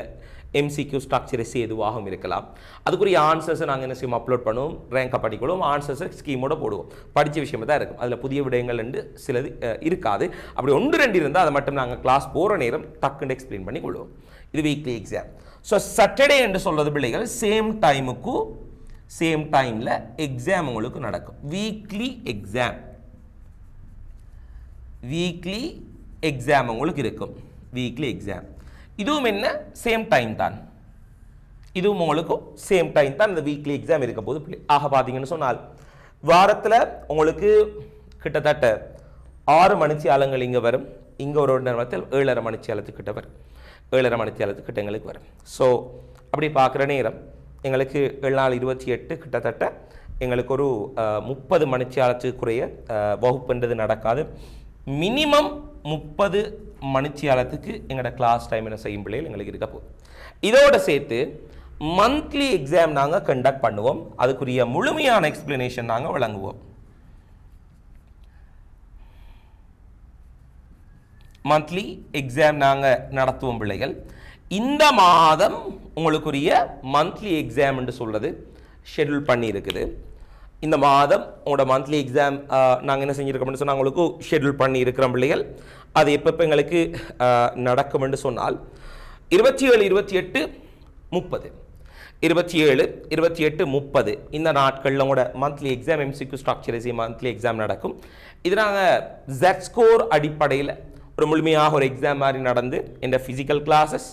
எம்சிக்யூ ஸ்ட்ரக்சர்ஸ் எதுவாகவும் இருக்கலாம். அதுக்குரிய ஆன்சர்ஸை நாங்கள் என்ன செய்வோம், அப்லோட் பண்ணுவோம், ரேங்காக படிக்கணும், ஆன்சர்ஸை ஸ்கீமோட போடுவோம். படித்த விஷயமா தான் இருக்கும், அதில் புதிய விடயங்கள் சிலது இருக்காது. அப்படி 1-2 இருந்தால் அதை மட்டும் நாங்கள் கிளாஸ் போகிற நேரம் டக்குன்னு எக்ஸ்பிளைன் பண்ணி கொள்வோம். இது வீக்லி எக்ஸாம். ஸோ சாட்டர்டே என்று சொல்கிறது பிள்ளைகள் சேம் டைமில் எக்ஸாம் உங்களுக்கு நடக்கும். வீக்லி எக்ஸாம் உங்களுக்கு இருக்கும். வீக்லி எக்ஸாம் இதுவும் என்ன சேம் டைம் தான், இதுவும் உங்களுக்கும் சேம் டைம் தான் இந்த வீக்லி எக்ஸாம் இருக்க போது. ஆக பார்த்தீங்கன்னு சொன்னால் வாரத்தில் உங்களுக்கு கிட்டத்தட்ட 6 மணித்தியாலங்கள் இங்கே வரும். இங்கே ஒரு நேரத்தில் 7:30 மணித்தியாலத்துக்கிட்ட வரும். 7:30 மணித்தியாலத்துக்கிட்ட எங்களுக்கு வரும். ஸோ அப்படி பார்க்குற நேரம் எங்களுக்கு 7×4 = 28 கிட்டத்தட்ட எங்களுக்கு ஒரு 30 மணித்தியாலத்துக்குரிய வகுப்புன்றது நடக்காது. மினிமம் 30 மணித்தியாலத்துக்கு எங்களோட கிளாஸ் டைம் என்ன செய்யும் பிள்ளைகள் எங்களுக்கு இருக்க போகுது. இதோட சேர்த்து மந்த்லி எக்ஸாம் நாங்கள் கண்டக்ட் பண்ணுவோம். அதுக்குரிய முழுமையான எக்ஸ்பிளனேஷன் நாங்கள் வழங்குவோம். மந்த்லி எக்ஸாம் நாங்கள் நடத்துவோம் பிள்ளைகள். இந்த மாதம் உங்களுக்குரிய மந்த்லி எக்ஸாம் என்று சொல்றது ஷெட்யூல் பண்ணி இருக்குது. இந்த மாதம் உங்களோட மந்த்லி எக்ஸாம் நாங்கள் என்ன செஞ்சுருக்கோம்னு சொன்னால் உங்களுக்கு ஷெட்யூல் பண்ணி இருக்கிறோம் பிள்ளைகள். அது எப்போ எங்களுக்கு நடக்கும் என்று சொன்னால் 27, 28, 30 27, 28, 30 இந்த நாட்களில் உங்களோட monthly exam MCQ structures monthly exam நடக்கும். இது நாங்கள் Z ஸ்கோர் அடிப்படையில் ஒரு முழுமையாக ஒரு எக்ஸாம் மாதிரி நடந்து இந்த ஃபிசிக்கல் கிளாஸஸ்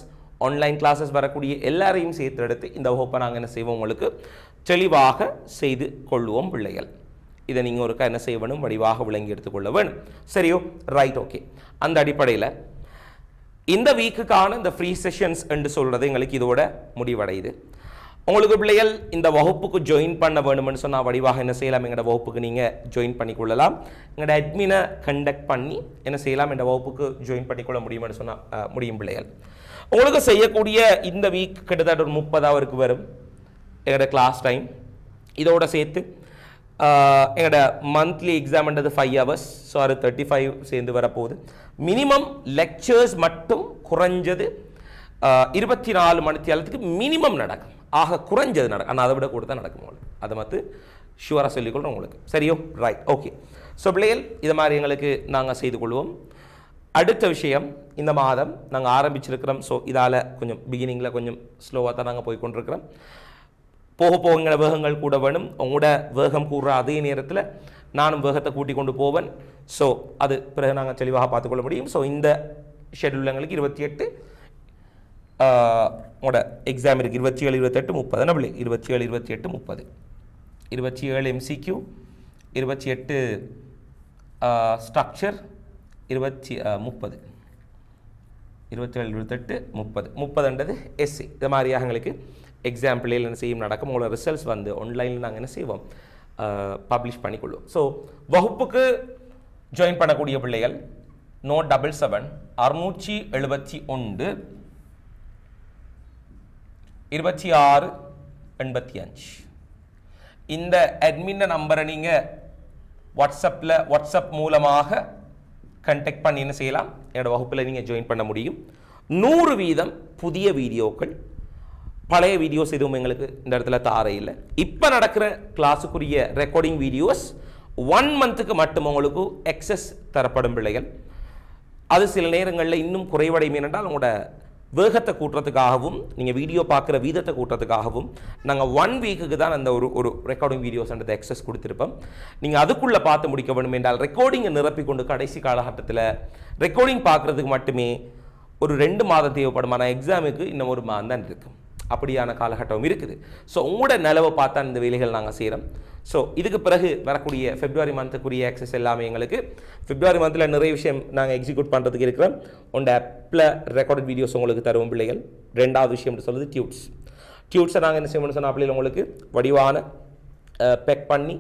ஆன்லைன் கிளாஸஸ் வரக்கூடிய எல்லாரையும் சேர்த்து எடுத்து இந்த வகுப்பை நாங்கள் என்ன செய்வோம் உங்களுக்கு தெளிவாக செய்து கொள்வோம் பிள்ளைகள். இதை நீங்கள் ஒருக்கா என்ன செய்ய வேணும், வடிவாக விளங்கி எடுத்துக்கொள்ள வேணும். சரியோ, ரைட், ஓகே. அந்த அடிப்படையில் இந்த வீக்குக்கான இந்த ஃப்ரீ செஷன்ஸ் என்று சொல்கிறது எங்களுக்கு இதோட முடிவடையுது. உங்களுக்கு பிள்ளைகள் இந்த வகுப்புக்கு ஜாயின் பண்ண வேணும்னு சொன்னால் வடிவாக என்ன செய்யலாம், எங்களோட வகுப்புக்கு நீங்கள் ஜாயின் பண்ணிக்கொள்ளலாம். எங்களோட அட்மினை கண்டக்ட் பண்ணி என்ன செய்யலாம், இந்த வகுப்புக்கு ஜாயின் பண்ணிக்கொள்ள முடியும்னு சொன்னால் முடியும் பிள்ளைகள். உங்களுக்கு செய்யக்கூடிய இந்த வீக் கிட்டத்தட்ட ஒரு 30 ஹவருக்கு வரும் எங்களோட கிளாஸ் டைம். இதோட சேர்த்து எங்களோட மந்த்லி எக்ஸாம்ன்றது 5 ஹவர்ஸ். ஸோ அது 35 சேர்ந்து வரப்போகுது. மினிமம் லெக்சர்ஸ் மட்டும் குறைஞ்சது 24 மணித்தியாலத்துக்கு மினிமம் நடக்கும். ஆக குறைஞ்சது நடக்கும். ஆனால் அதை விட கூட தான் நடக்கும் உங்களுக்கு. அதை மற்ற ஷுவராக சொல்லிக்கொள்கிறோம் உங்களுக்கு. சரியோ? Right, okay. ஸோ பிள்ளைகள் இதை மாதிரி எங்களுக்கு நாங்கள் செய்து கொள்வோம். அடுத்த விஷயம், இந்த மாதம் நாங்கள் ஆரம்பிச்சிருக்கிறோம். ஸோ இதால் கொஞ்சம் பிகினிங்கில் கொஞ்சம் ஸ்லோவாக தான் நாங்கள் போய் கொண்டிருக்கிறோம். போக போக எங்களோட வேகங்கள் கூட வேணும். உங்களோட வேகம் கூடுற அதே நேரத்தில் நானும் வேகத்தை கூட்டி கொண்டு போவேன். ஸோ அது பிறகு நாங்கள் தெளிவாக பார்த்துக்கொள்ள முடியும். ஸோ இந்த ஷெட்யூல் எங்களுக்கு 28 உங்களோட எக்ஸாம் இருக்குது. 27, 28, 30 என்ன பிள்ளை? 27, 28, 30, 27 MCQ, 28 ஸ்ட்ரக்சர், 30, 27, 28, 30ன்றது எஸ்சி. இது மாதிரியாக எங்களுக்கு எக்ஸாம் பிள்ளைகள் என்ன செய்யும் நடக்கும். உங்களோட ரிசல்ட்ஸ் வந்து ஆன்லைனில் நாங்கள் என்ன செய்வோம், பப்ளிஷ் பண்ணிக்கொள்வோம். ஸோ வகுப்புக்கு ஜாயின் பண்ணக்கூடிய பிள்ளைகள் 077 671 26 85 இந்த அட்மின் நம்பரை நீங்கள் வாட்ஸ்அப் மூலமாக கண்டெக்ட் பண்ணி என்ன செய்யலாம், என்னோட வகுப்பில் நீங்கள் ஜாயின் பண்ண முடியும். 100% புதிய வீடியோக்கள், பழைய வீடியோஸ் எதுவும் எங்களுக்கு இந்த இடத்துல தாரையில். இப்போ நடக்கிற கிளாஸுக்குரிய ரெக்கார்டிங் வீடியோஸ் 1 மந்த்துக்கு மட்டும் உங்களுக்கு எக்ஸஸ் தரப்படும் பிள்ளைகள். அது சில நேரங்களில் இன்னும் குறைவடையும். என்றால் உங்களோட வேகத்தை கூட்டுறதுக்காகவும் நீங்கள் வீடியோ பார்க்குற வீதத்தை கூட்டுறதுக்காகவும் நாங்கள் 1 வீக்குக்கு தான் அந்த ஒரு ரெக்கார்டிங் வீடியோஸ்ன்றதை எக்ஸஸ் கொடுத்துருப்போம். நீங்கள் அதுக்குள்ளே பார்த்து முடிக்க வேண்டும் என்றால் ரெக்கார்டிங்கை நிரப்பி கொண்டு கடைசி காலகட்டத்தில் ரெக்கார்டிங் பார்க்குறதுக்கு மட்டுமே ஒரு 2 மாதம் தேவைப்படும். ஆனால் எக்ஸாமுக்கு இன்னும் 1 மாதம் தான் இருக்கும். அப்படியான காலகட்டம் இருக்குது. ஸோ உங்களோட நிலவை பார்த்தா இந்த வேலைகள் நாங்கள் செய்கிறோம். ஸோ இதுக்கு பிறகு வரக்கூடிய February மந்த்துக்குரிய ஆக்சஸ் எல்லாமே எங்களுக்கு February மந்தில் நிறைய விஷயம் நாங்கள் எக்ஸிக்யூட் பண்ணுறதுக்கு இருக்கிறோம். உண்ட ஆப்பில் ரெக்கார்டட் வீடியோஸ் உங்களுக்கு தருவோம் பிள்ளைகள். 2வது விஷயம் சொல்லுது டியூட்ஸை நாங்கள் என்ன செய்யணும்னு சொன்னால் பிள்ளைகள் உங்களுக்கு வடிவான பேக் பண்ணி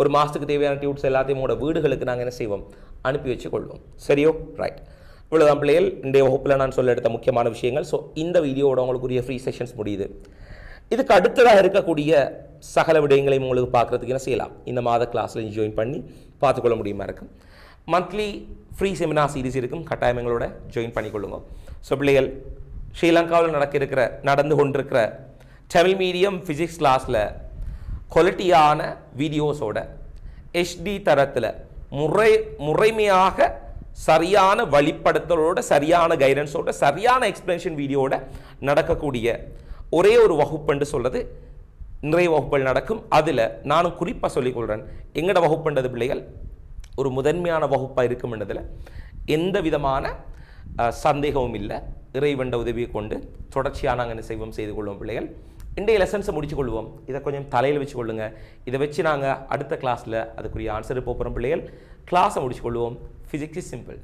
ஒரு மாதத்துக்கு தேவையான டியூட்ஸ் எல்லாத்தையும் உங்களோட வீடுகளுக்கு நாங்கள் என்ன செய்வோம், அனுப்பி வச்சு கொள்வோம். சரியோ? ரைட். இவ்வளோதான் பிள்ளைகள் இன்றைய வகுப்பில் நான் சொல்ல எடுத்த முக்கியமான விஷயங்கள். ஸோ இந்த வீடியோவோட உங்களுக்குரிய ஃப்ரீ செஷன்ஸ் முடியுது. இதுக்கு அடுத்ததாக இருக்கக்கூடிய சகல விடயங்களையும் உங்களுக்கு பார்க்குறதுக்கு என்ன செய்யலாம், இந்த மாத கிளாஸில் ஜாயின் பண்ணி பார்த்துக்கொள்ள முடியுமா இருக்கும். மந்த்லி ஃப்ரீ செமினார் சீரிஸ் இருக்கும். கட்டாயம் எங்களோட ஜாயின் பண்ணிக்கொள்ளுங்க. ஸோ பிள்ளைகள் ஸ்ரீலங்காவில் நடந்து கொண்டிருக்கிற தமிழ் மீடியம் ஃபிசிக்ஸ் கிளாஸில் குவாலிட்டியான வீடியோஸோட HD தரத்தில் முறைமையாக சரியான வழிப்படுத்தலோட சரியான கைடன்ஸோட சரியான எக்ஸ்பிளனேஷன் வீடியோட நடக்கக்கூடிய ஒரே ஒரு வகுப்புன்னு சொல்கிறது நிறைய வகுப்புகள் நடக்கும். அதில் நானும் குறிப்பாக சொல்லிக்கொள்கிறேன், எங்களோட வகுப்புன்றது பிள்ளைகள் ஒரு முதன்மையான வகுப்பாக இருக்கும்ன்றதில் எந்த விதமான சந்தேகமும் இல்லை. இறைவண்ட உதவியை கொண்டு தொடர்ச்சியாக நாங்கள் என்ன செய்து கொள்வோம் பிள்ளைகள். இன்றைய லெசன்ஸை முடிச்சு கொள்வோம். இதை கொஞ்சம் தலையில் வச்சு கொள்ளுங்க. இதை வச்சு நாங்கள் அடுத்த கிளாஸில் அதுக்குரிய ஆன்சர் போகிறோம் பிள்ளைகள். கிளாஸை முடிச்சு கொள்வோம். Physics is simple.